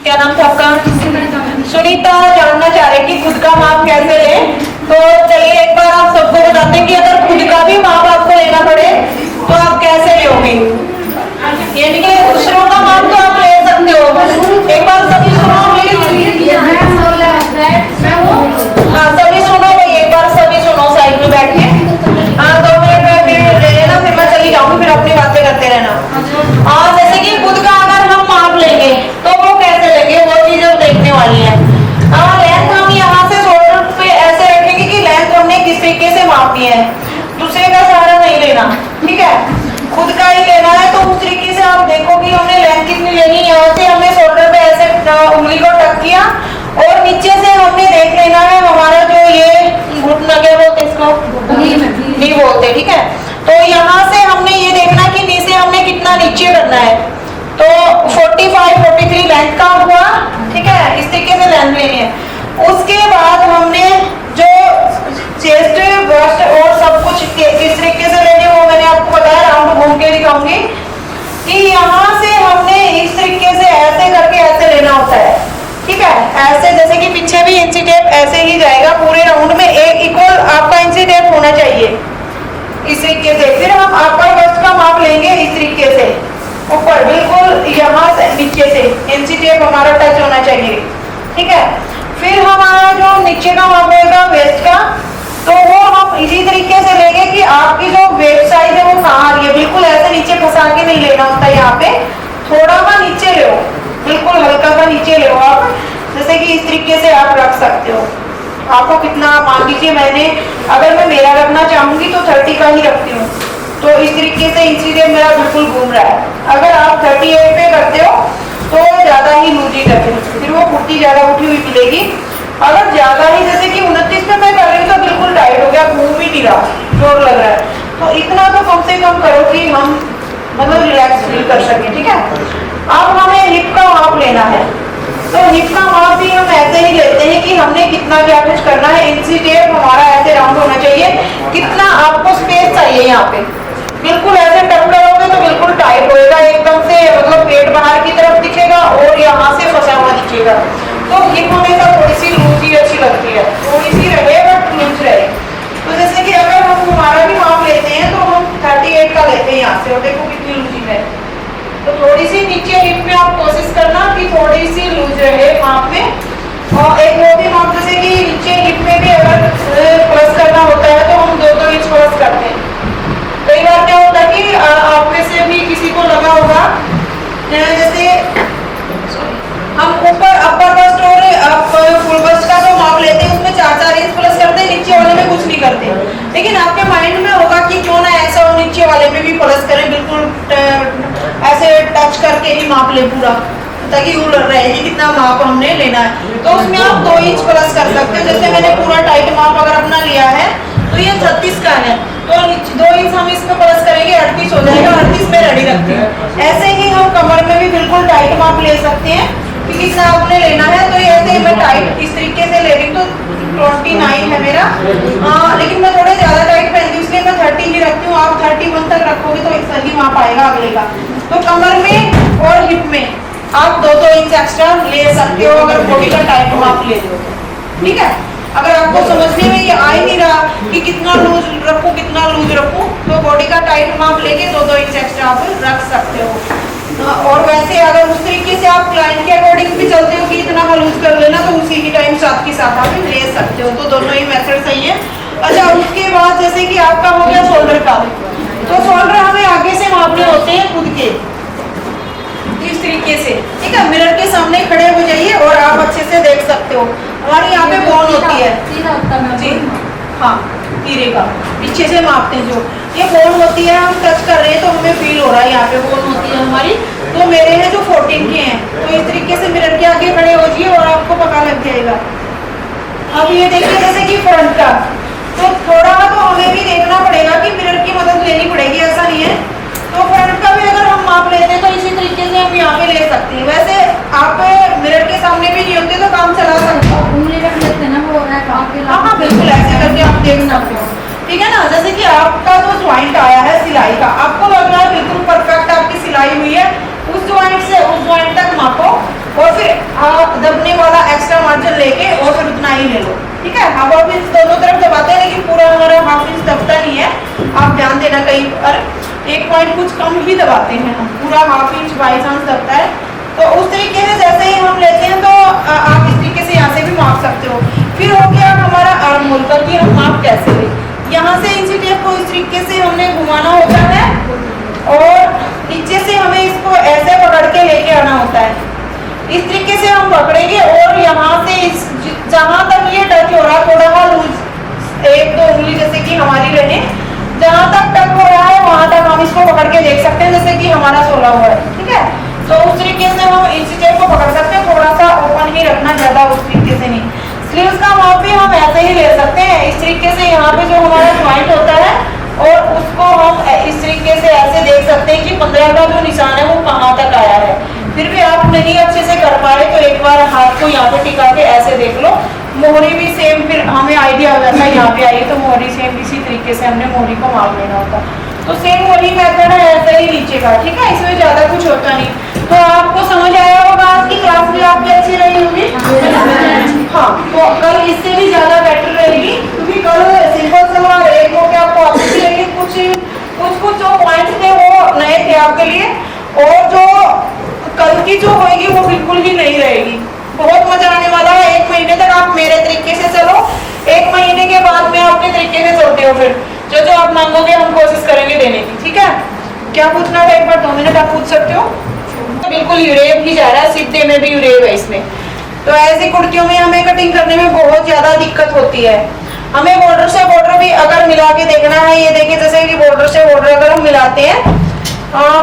क्या नाम था आपका? सुनीता जानना चाह रहे कि खुद का माप कैसे ले। तो चलिए एक बार आप सबको बताते हैं कि अगर खुद का भी माप आपको लेना पड़े तो आप कैसे लोगे। यानी कि दूसरों का माप तो आप ले सकते हो। एक बार सभी सुनो हाँ सभी सुनो भाई, एक बार सभी सुनो साइड में बैठ के। हाँ 2 मिनट में ले लेना, फिर मैं चली जाऊंगी, फिर अपनी बातें करते रहना। और जैसे कि खुद का अगर हम माप लेंगे तो वो कैसे लेंगे, वो चीजें देखने वाली है। लेंथ हम यहाँ से शोल्डर पे ऐसे रखेंगे कि लेंथ हमने किस तरीके से मापनी है, दूसरे का सहारा नहीं लेना ठीक है, खुद का ही लेना है। तो उस तरीके से आप देखो कि हमने लेंथ कितनी लेनी है। यहाँ से हमने शोल्डर पे ऐसे उंगली को टक किया और नीचे से हमने देख लेना है हमारा जो ये घुटना क्या बोलते इसको, नी बोलते ठीक है। तो यहाँ से हमने ये देखना कि नी से हमने कितना नीचे करना है। तो 45-43 लेंथ का हुआ ठीक है, इस तरीके से लेंथ लेनी है। उसके बाद हमने जो चेस्ट ब्रस्ट और सब कुछ किस तरीके से लेने वो मैंने आपको बताया, राउंड घूम के दिखाऊंगी कि यहाँ से हमने इस तरीके से ऐसे करके ऐसे लेना होता है ठीक है। ऐसे जैसे कि पीछे भी इंची टेप ऐसे ही जाएगा पूरे राउंड में, एक इक्वल आपका इंची टेप होना चाहिए इस तरीके से। फिर हम अपर बस्ट का माप लेंगे इस तरीके से, ऊपर बिल्कुल यहाँ से नीचे से इंची टेप हमारा टच होना चाहिए ठीक है। फिर हमारा जो नीचे का माप होगा वेस्ट का, तो वो हम इसी तरीके से लेंगे कि आपकी जो वेस्ट साइज है वो कहाँ आ रही है। बिल्कुल ऐसे नीचे फंसा के नहीं लेना होता, यहाँ पे थोड़ा सा नीचे ले, बिल्कुल हल्का सा नीचे ले आप, जैसे कि इस तरीके से आप रख सकते हो। आपको कितना मान लीजिए, मैंने अगर मैं मेरा रखना चाहूंगी तो 30 का ही रखती हूँ। तो इस तरीके से इंची टेप मेरा बिल्कुल घूम रहा है। अगर आप 38 पे करते हो तो ज्यादा ही लूजी रखें, फिर वो कुर्ती ज्यादा उठी हुई मिलेगी। अगर ज्यादा ही जैसे कि 29 पे मैं कर रही हूँ तो बिल्कुल टाइट हो गया, घूम ही नहीं रहा, जोर लग रहा है। तो इतना तो कम से कम करो कि हम मतलब रिलैक्स फील कर सके ठीक है। अब हमें हिप का माप लेना है, तो हिप का माप भी हम ऐसे ही लेते हैं कि हमने कितना क्या कुछ करना है। इंची टेप हमारा ऐसे राउंड होना चाहिए, कितना आपको स्पेस चाहिए यहाँ पे। बिल्कुल ऐसे टक करोगे तो बिल्कुल टाइट होएगा एकदम से, मतलब पेट बाहर की तरफ दिखेगा और यहाँ से फंसा हुआ दिखेगा। तो हिप हमेशा थोड़ी सी लूज ही अच्छी लगती है, थोड़ी सी रहे बट लूज रहे। तो जैसे कि अगर हम हमारा भी माप लेते हैं तो हम 38 का लेते हैं यहाँ से, और देखो कितनी लूजी है। तो थोड़ी सी नीचे हिप में आप कोशिश करना कि थोड़ी सी लूज रहे माप में। और एक वो भी माप जैसे कि नीचे हिप में भी अगर प्लस करना होता है तो हम 2-2 इंच प्लस करते हैं। कई बार क्या होता है कि आप में से भी किसी को लगा ऊपर अपर बस्ट और फुल बस्ट का जो माप लेते हैं उसमें 4-4 इंच प्लस करते हैं, नीचे वाले में कुछ नहीं करते। लेकिन आपके माइंड में होगा कि क्यों ना ऐसा हो, नीचे वाले में भी प्लस करें, बिल्कुल ऐसे टच करके ही माप ले पूरा, ताकि रूल रहे कि कितना माप हमने लेना है। तो उसमें आप 2 इंच प्लस कर सकते हो। जैसे मैंने पूरा टाइट माप अगर अपना लिया है तो ये 36 का है, तो 2 इंच हम इसमें प्लस करेंगे 38 हो जाएगा, 38 में रेडी रखते हैं। ऐसे ही हम कमर में भी बिल्कुल टाइट माप ले सकते हैं कि कितना आपने लेना है। तो ये ऐसे मैं टाइट इस तरीके से ले रही हूँ, तो 29 है मेरा। लेकिन मैं थोड़े ज्यादा टाइट पहनती हूँ इसलिए मैं 30 ही रखती हूँ। आप 31 तक रखोगे तो एक सही माप आएगा अगले का। तो कमर में और हिप में आप 2-2 इंच एक्स्ट्रा ले सकते हो अगर बॉडी का टाइट माप ले लो, ठीक है। अगर आपको समझने में ये आ ही नहीं रहा कि कितना लूज रखूं कितना लूज रखूं, तो बॉडी का टाइट माप लेके 2-2 इंच एक्स्ट्रा आप रख सकते हो। और वैसे अगर उस तरीके से आप क्लाइंट के अकॉर्डिंग भी चलते हो कि इतना लूज कर लेना, तो उसी की टाइम साथ के साथ आप ले सकते हो। तो दोनों ही मेथड सही है। अच्छा, उसके बाद जैसे कि आपका हो गया शोल्डर का, तो शोल्डर हमें आगे से मापने होते हैं खुद के, इस तरीके से, ठीक है। मिरर के सामने खड़े हो जाइए और आप अच्छे से देख सकते हो। हमारी यहाँ पे बोन होती है जी, हाँ, तीरे का पीछे से मापते हैं। जो ये बोन होती है, हम टच कर रहे हैं तो हमें फील हो रहा है यहाँ पे बोन होती है हमारी। तो मेरे हैं जो 14 के हैं, तो इस तरीके से मिरर के आगे खड़े हो जाइए और आपको पता लग जाएगा। अब ये देखिए जैसे कि फ्रंट का, तो थोड़ा तो हमें भी देखना पड़ेगा कि मिरर की मदद लेनी पड़ेगी, ऐसा नहीं है। तो फ्रंट का भी अगर हम माप लेते हैं तो इसी तरीके से हम यहाँ पे ले सकते हैं। वैसे आप मिरर के सामने भी नहीं होते तो काम चला सकते हो, उंगली रख लेते हैं ना, वो हाँ बिल्कुल ऐसे करके आप देख सकते हो, ठीक है ना। जैसे कि आपका जो ज्वाइंट आया है सिलाई का, आपको लग रहा है बिल्कुल परफेक्ट आपकी सिलाई हुई है, उस ज्वाइंट से उस ज्वाइंट तक मापो और फिर दबने वाला एक्स्ट्रा मार्जिन लेके और फिर उतना ही ले लो, ठीक है। अब आप इस दोनों तरफ दबाते हैं, लेकिन पूरा हमारा हाफ इंच दबता नहीं है, आप ध्यान देना। कहीं पर 1 पॉइंट कुछ कम ही दबाते हैं हम, पूरा हाफ इंच बाई चांस दबता है। तो उस तरीके से जैसे ही हम लेते हैं तो आप इस तरीके से यहाँ से भी माप सकते हो। फिर हो गया हमारा आर्म होल का कि हम माप कैसे लें। यहाँ से इंची टेप को इस तरीके से हमने घुमाना होता है और नीचे से हमें इसको ऐसे पकड़ के लेके आना होता है। इस तरीके से हम पकड़ेंगे और यहाँ से इस जहाँ तक ये टच हो रहा है, थोड़ा लूज 1-2 उंगली जैसे कि हमारी लेने, जहाँ तक टच हो रहा है वहां तक हम इसको पकड़ के देख सकते हैं, जैसे कि हमारा 16 हुआ है, ठीक है। तो उस तरीके से हम इंची टेप को पकड़ सकते हैं, थोड़ा सा ओपन ही रखना, ज्यादा उस तरीके से नहीं। स्लीव्स का माप भी हम ऐसे ही ले सकते हैं, इस तरीके से यहाँ पे जो हमारा ज्वाइंट होता है और उसको हम इस तरीके से ऐसे देख सकते हैं कि 15 का जो निशान है वो कहाँ तक आया है। फिर भी आप नहीं अच्छे से कर पा रहे तो एक बार हाथ को यहाँ पे टिका के ऐसे देख लो। मोहरी भी सेम, फिर हमें आइडिया हो जाता है यहाँ पे आई तो मोहरी सेम इसी तरीके से हमने मोहरी को माप लेना होता। तो सेम वही मेथड है ऐसे ही नीचे का, ठीक है। इसमें ज्यादा कुछ होता नहीं। तो आपको समझ आया होगा, आज की क्लास भी आपकी अच्छी रही होगी। हाँ, तो कल इससे भी ज्यादा बेटर रहेगी, क्योंकि कल सिंपल सलवार एक हो के आपको आती है, लेकिन कुछ जो पॉइंट्स थे वो नए थे आपके लिए, और जो कल की जो होगी वो बिल्कुल ही नहीं रहेगी। बहुत मजा आने वाला है। 1 महीने तक आप मेरे तरीके से चलो, 1 महीने के बाद में अपने तरीके से चलते हो, फिर जो आप मांगोगे हम कोशिश करेंगे देने की, ठीक है। क्या पूछना था एक बार 2 मिनट आप पूछ सकते हो। बिल्कुल यूरेब ही जा रहा है, सीधे में भी यूरेब है इसमें। तो ऐसी कुर्तियों में हमें कटिंग करने में बहुत ज्यादा दिक्कत होती है। हमें बॉर्डर से बॉर्डर भी अगर मिला के देखना है, ये देखिए जैसे कि बॉर्डर से बॉर्डर अगर हम मिलाते हैं,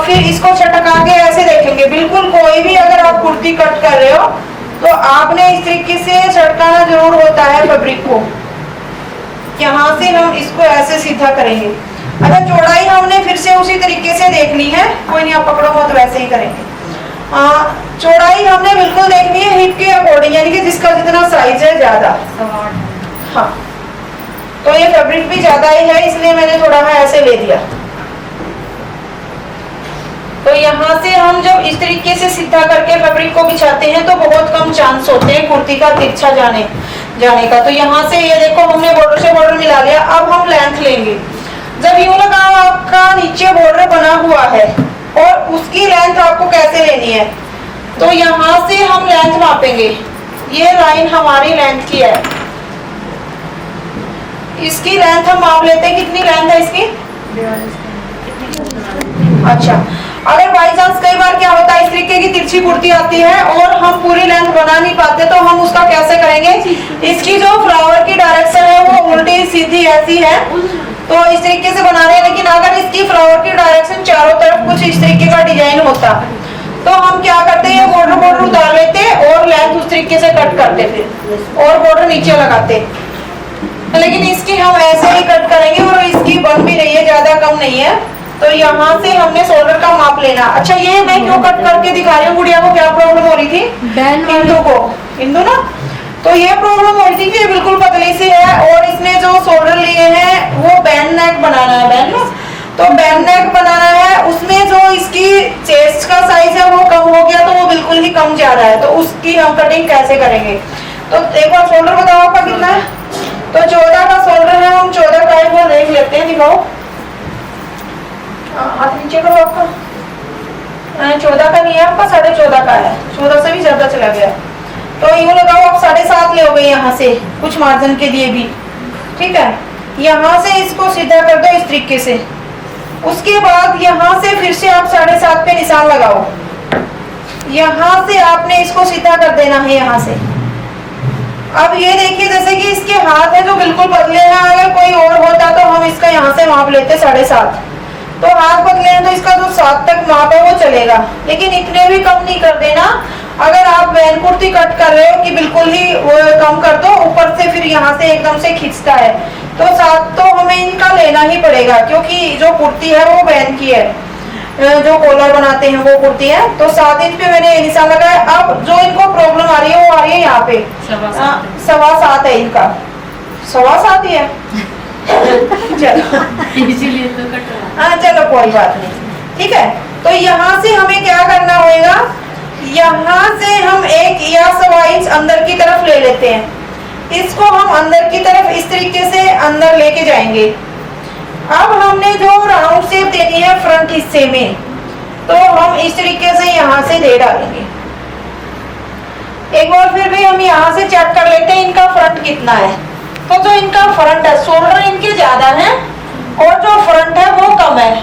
फिर इसको छटका के ऐसे देखेंगे। बिल्कुल कोई भी अगर आप कुर्ती कट कर रहे हो तो आपने इस तरीके से छटकाना जरूर होता है फैब्रिक को। यहाँ से हम इसको ऐसे सीधा करेंगे। अच्छा, चौड़ाई हमने फिर से उसी तरीके से देखनी है, कोई नहीं आप पकड़ो मत, वैसे ही करेंगे। चौड़ाई हमने बिल्कुल देखनी है हिप के अकॉर्डिंग, यानी कि जिसका जितना साइज है ज्यादा। हाँ, तो ये फैब्रिक भी ज्यादा ही है इसलिए मैंने थोड़ा ऐसे ले दिया। तो यहाँ से हम जब इस तरीके से सीधा करके फैब्रिक को बिछाते हैं तो बहुत कम चांस होते हैं कुर्ती का तिरछा जाने का। तो यहाँ से ये देखो हमने बॉर्डर से बॉर्डर मिला लिया। अब हम लेंथ लेंगे। जब यूं लगा आपका नीचे बॉर्डर बना हुआ है और उसकी लेंथ आपको कैसे लेनी है, तो यहाँ से हम लेंथ मापेंगे। ये लाइन हमारी लेंथ की है, इसकी लेंथ हम माप लेते हैं। कितनी लेंथ है इसकी? अच्छा, अगर बाई चांस कई बार क्या होता है इस तरीके की तिरछी कुर्ती आती है और हम पूरी लेंथ बना नहीं पाते, तो हम उसका कैसे करेंगे, इसकी जो फ्लावर की डायरेक्शन है वो उल्टी सीधी ऐसी है, तो इस तरीके से बना रहे हैं। लेकिन अगर इसकी फ्लावर की डायरेक्शन चारों तरफ कुछ इस तरीके का डिजाइन होता तो हम क्या करते हैं, बॉर्डर उतार लेते और लेंथ उस तरीके से कट करते फिर और बॉर्डर नीचे लगाते। लेकिन इसकी हम ऐसे ही कट करेंगे और इसकी बन भी रही है, ज्यादा कम नहीं है। तो यहाँ से हमने शोल्डर का माप लेना। अच्छा ये मैं क्यों कट करके दिखा रही हूँ, गुड़िया को क्या प्रॉब्लम हो रही थी, इंदु ना, तो ये प्रॉब्लम हो रही थी कि ये बिल्कुल पतली सी है और इसने जो शोल्डर लिए हैं वो बैंड नेक बनाना है, बैंड ना, तो बैंड नेक बनाना है, उसमें जो इसकी चेस्ट का साइज है वो कम हो गया, तो वो बिल्कुल ही कम जा रहा है, तो उसकी हम कटिंग कैसे करेंगे। तो एक बार शोल्डर बताओ आपका कितना है, तो 14 का शोल्डर है, हम 14 का एक बार देख लेते हैं, दिखाओ हाथ नीचे करो आपका, 14 का नहीं है आपका, 14.5 का है, 14 से भी ज्यादा चला गया, तो यूं लगाओ आप 7.5 ले हो गए यहाँ से कुछ मार्जिन के लिए भी, ठीक है। यहाँ से इसको सीधा कर दो इस तरीके से, उसके बाद यहाँ से फिर से आप 7.5 पे निशान लगाओ, यहाँ से आपने इसको सीधा कर देना है यहाँ से। अब ये देखिए जैसे कि इसके हाथ है जो बिल्कुल पतले हैं, अगर कोई और होता तो हम इसका यहाँ से माप लेते 7.5, तो हाथ पतले हैं तो इसका जो 7 तक माप है वो चलेगा, लेकिन इतने भी कम नहीं कर देना। अगर आप वैन कुर्ती कट कर रहे हो कि बिल्कुल ही वो कम कर दो, ऊपर से फिर यहाँ से एकदम से खींचता है, तो 7 तो हमें इनका लेना ही पड़ेगा, क्योंकि जो कुर्ती है वो वैन की है, जो कॉलर बनाते हैं वो कुर्ती है, तो 7 इंच पे मैंने ये निशान लगाया। अब जो इनको प्रॉब्लम आ रही है वो आ रही है यहाँ पे 7.25 है इनका, 7.25 ही है चलो इसीलिए तो कट रहा हाँ चलो कोई बात नहीं, ठीक है। तो यहाँ से हमें क्या करना होगा, यहाँ से हम 1 या 1.25 इंच अंदर की तरफ ले लेते हैं, इसको हम अंदर की तरफ इस तरीके से अंदर लेके जाएंगे। अब हमने जो राउंड शेप देनी है फ्रंट हिस्से में, तो हम इस तरीके से यहाँ से दे डालेंगे। एक बार फिर भी हम यहाँ से चेक कर लेते हैं इनका फ्रंट कितना है, तो जो इनका फ्रंट है, शोल्डर इनके ज्यादा है और जो फ्रंट है वो कम है,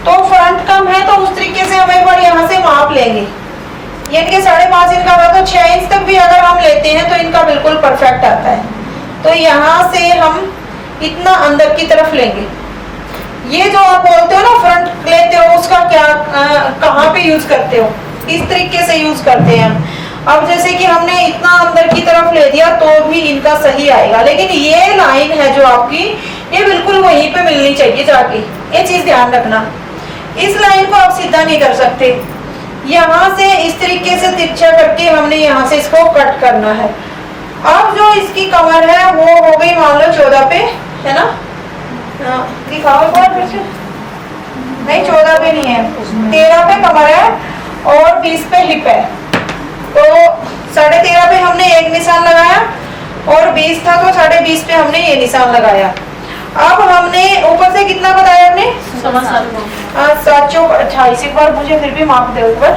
तो फ्रंट कम है तो उस तरीके से हम एक बार यहाँ से माप लेंगे। ये इनके 5.5 इंच का था, तो 6 इंच तक भी अगर हम लेते हैं तो इनका बिल्कुल परफेक्ट आता है। तो यहाँ से हम इतना अंदर की तरफ लेंगे। ये जो आप बोलते हो ना फ्रंट लेते हो, उसका क्या कहाँ पे यूज करते हो, इस तरीके से यूज करते हैं हम। अब जैसे कि हमने इतना अंदर की तरफ ले दिया तो भी इनका सही आएगा, लेकिन ये लाइन है जो आपकी, ये बिल्कुल वहीं पे मिलनी चाहिए जाके, ये चीज ध्यान रखना। इस लाइन को आप सीधा नहीं कर सकते, यहाँ से इस तरीके से तिरछा करके हमने यहाँ से इसको कट करना है। अब जो इसकी कमर है वो हो गई मान लो 14 पे, है ना, दिखाओ फिर से, नहीं 14 पे नहीं है, 13 पे कमर है और 20 पे हिप है, तो 13.5 पे हमने एक निशान लगाया और 20 था तो 20.5 पे हमने ये निशान लगाया। अब हमने ऊपर से कितना बताया आपने, 7.28, एक बार मुझे फिर भी माप दे ऊपर,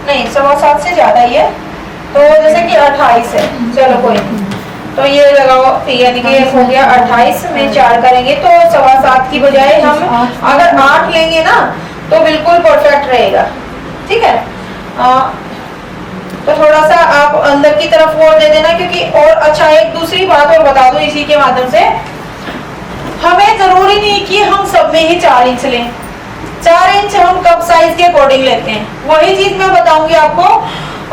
नहीं 7.25 से ज्यादा ही है, तो जैसे कि 28 है, चलो कोई नहीं, तो ये लगाओ, यानी कि हो गया 28 में 4 करेंगे तो 7.25 की बजाय हम अगर 8 लेंगे ना तो बिल्कुल परफेक्ट रहेगा, ठीक है। तो थोड़ा सा आप अंदर की तरफ और दे देना, क्योंकि और अच्छा एक दूसरी बात और बता दो इसी के माध्यम से, हमें जरूरी नहीं कि हम सब में ही 4 इंच लें, 4 इंच हम कप साइज के अकॉर्डिंग लेते हैं, वही चीज मैं बताऊंगी आपको।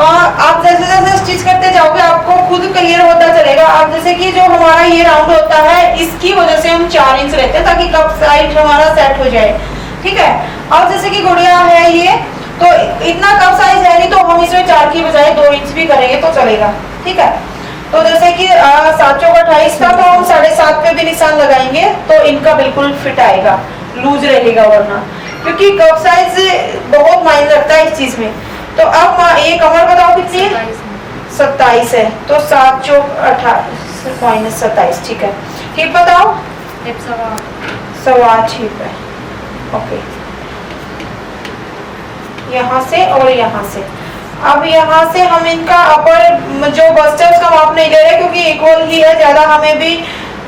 आप जैसे जैसे स्टिच करते जाओगे आपको खुद क्लियर होता चलेगा। आप जैसे कि जो हमारा ये राउंड होता है इसकी वजह से हम 4 इंच लेते हैं ताकि कप साइज हमारा सेट हो जाए, ठीक है। अब जैसे कि गुड़िया है ये, तो इतना कप साइज है नहीं, तो हम इसमें 4 की बजाय 2 इंच भी करेंगे तो चलेगा, ठीक है। तो जैसे कि 7.28 का तो हम 7.5 पे भी निशान लगाएंगे तो इनका बिल्कुल फिट आएगा, लूज रहेगा, वरना क्योंकि कप साइज बहुत मायने रखता है इस चीज में। तो अब ये कमर बताओ कितनी है, 27 है, तो 7 चौक 28 माइनस 27, ठीक है। हिप बताओ, 7.25 हिप है, ओके, यहाँ से और यहाँ से। अब यहाँ से हम इनका अपर जो बस्ट है उसका माप नहीं ले रहे क्योंकि इक्वल ही है, ज्यादा हमें भी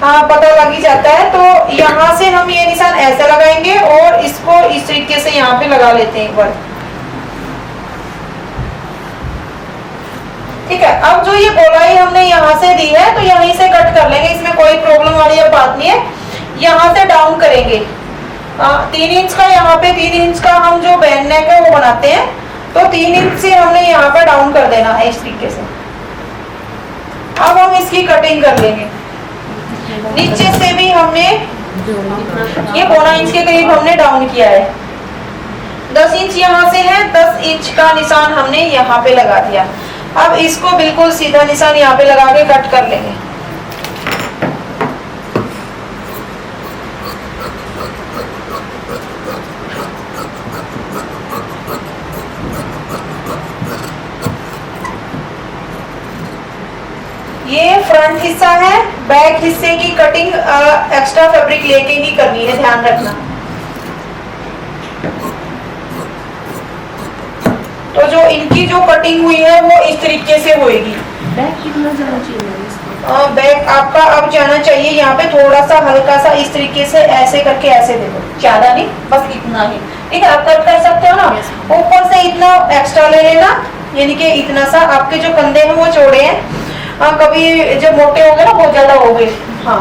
हाँ पता लग ही जाता है। तो यहाँ से हम ये निशान ऐसे लगाएंगे और इसको इस तरीके से यहाँ पे लगा लेते हैं एक बार। ठीक है, अब जो ये गोलाई हमने यहाँ से दी है तो यहीं से कट कर लेंगे, इसमें कोई प्रॉब्लम वाली अब बात नहीं है। यहाँ से डाउन करेंगे 3 इंच का, यहाँ पे 3 इंच का हम जो बैन नेक है वो बनाते हैं, तो 3 इंच से हमने यहाँ पे डाउन कर देना है इस तरीके से। अब हम इसकी कटिंग कर लेंगे। नीचे से भी हमने ये 1.25 इंच के करीब हमने डाउन किया है। 10 इंच यहाँ से है, 10 इंच का निशान हमने यहाँ पे लगा दिया। अब इसको बिल्कुल सीधा निशान यहाँ पे लगा के कट कर लेंगे। ये फ्रंट हिस्सा है, बैक हिस्से की कटिंग एक्स्ट्रा फैब्रिक लेके ही करनी है, ध्यान रखना। तो जो इनकी जो कटिंग हुई है वो इस तरीके से होएगी। बैक कितना जाना चाहिए? बैक आपका अब जाना चाहिए यहाँ पे थोड़ा सा हल्का सा इस तरीके से ऐसे करके ऐसे देखो, ज्यादा नहीं, बस इतना ही। ठीक है, आप कर सकते हो ना। ऊपर से इतना एक्स्ट्रा ले लेना, यानी कि इतना सा। आपके जो कंधे हैं वो चौड़े हैं, कभी जब मोटे हो गए ना बहुत ज्यादा हो गए, हाँ,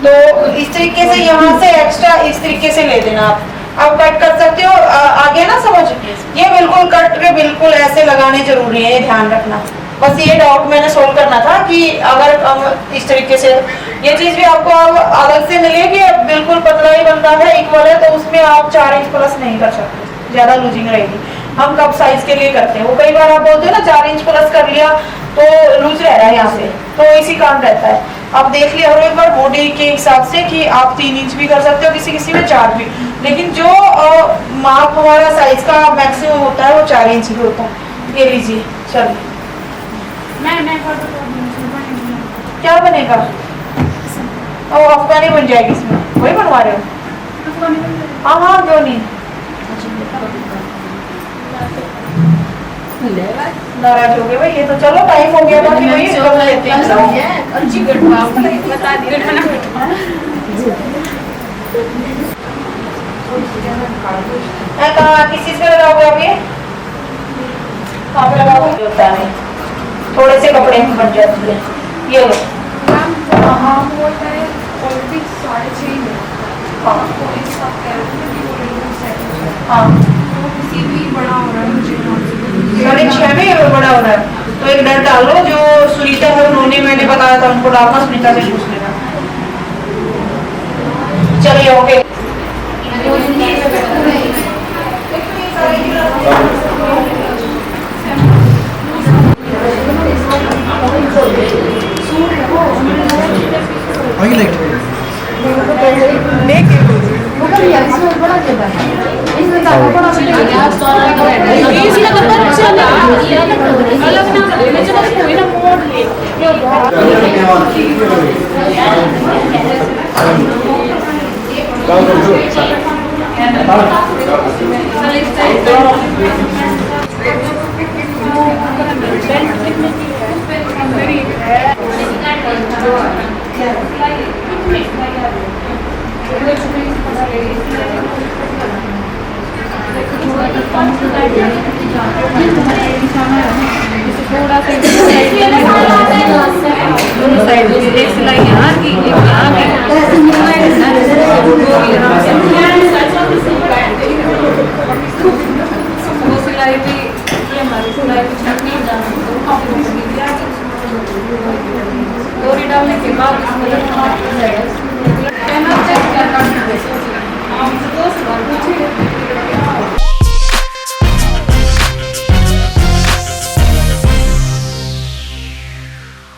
तो इस तरीके से यहाँ से एक्स्ट्रा इस तरीके से ले देना। आप कट कर सकते हो, आगे ना समझ। ये बिल्कुल कट के बिल्कुल ऐसे लगाने जरूरी है, ये ध्यान रखना। बस ये डाउट मैंने सोल्व करना था कि अगर इस तरीके से ये चीज भी आपको अब अलग से मिलेगी। अब बिल्कुल पतला ही बनता है इक्वल है, तो उसमें आप 4 इंच प्लस नहीं कर सकते, ज्यादा लूजिंग रहेगी। हम कब साइज के लिए करते हैं, वो कई बार आप बोलते हो ना 4 इंच प्लस कर लिया तो लूज रह रहा है यहाँ से, तो इसी काम रहता है। आप देख लिया हर एक बार बॉडी के हिसाब से कि आप 3 इंच भी कर सकते हो, किसी किसी में 4 भी, लेकिन जो माप हमारा साइज का मैक्सिमम होता है वो 4 इंच ही होता है। ये लीजिए, चलिए। क्या बनेगा? और अफगानी बन जाएगी इसमें, वही बनवा रहे हो? हाँ हाँ, क्यों नहीं, नाराज हो गए भाई। ये तो चलो टाइम हो गया था कि भाई कर लेते हैं। कहाँ किस चीज पे लगाओगे आप? ये कहाँ पे लगाओगे? होता है थोड़े से कपड़े में बन जाती है। ये लो, हाँ हाँ, साढ़े 6 में बड़ा हो रहा है, तो एक डर डालो। जो सुनीता है उन्होंने, मैंने बताया था उनको डालना, सुनीता से पूछ लेना। चलिए ओके। दोनों साइड एक सिलाई यहाँ की, एक यहाँ की।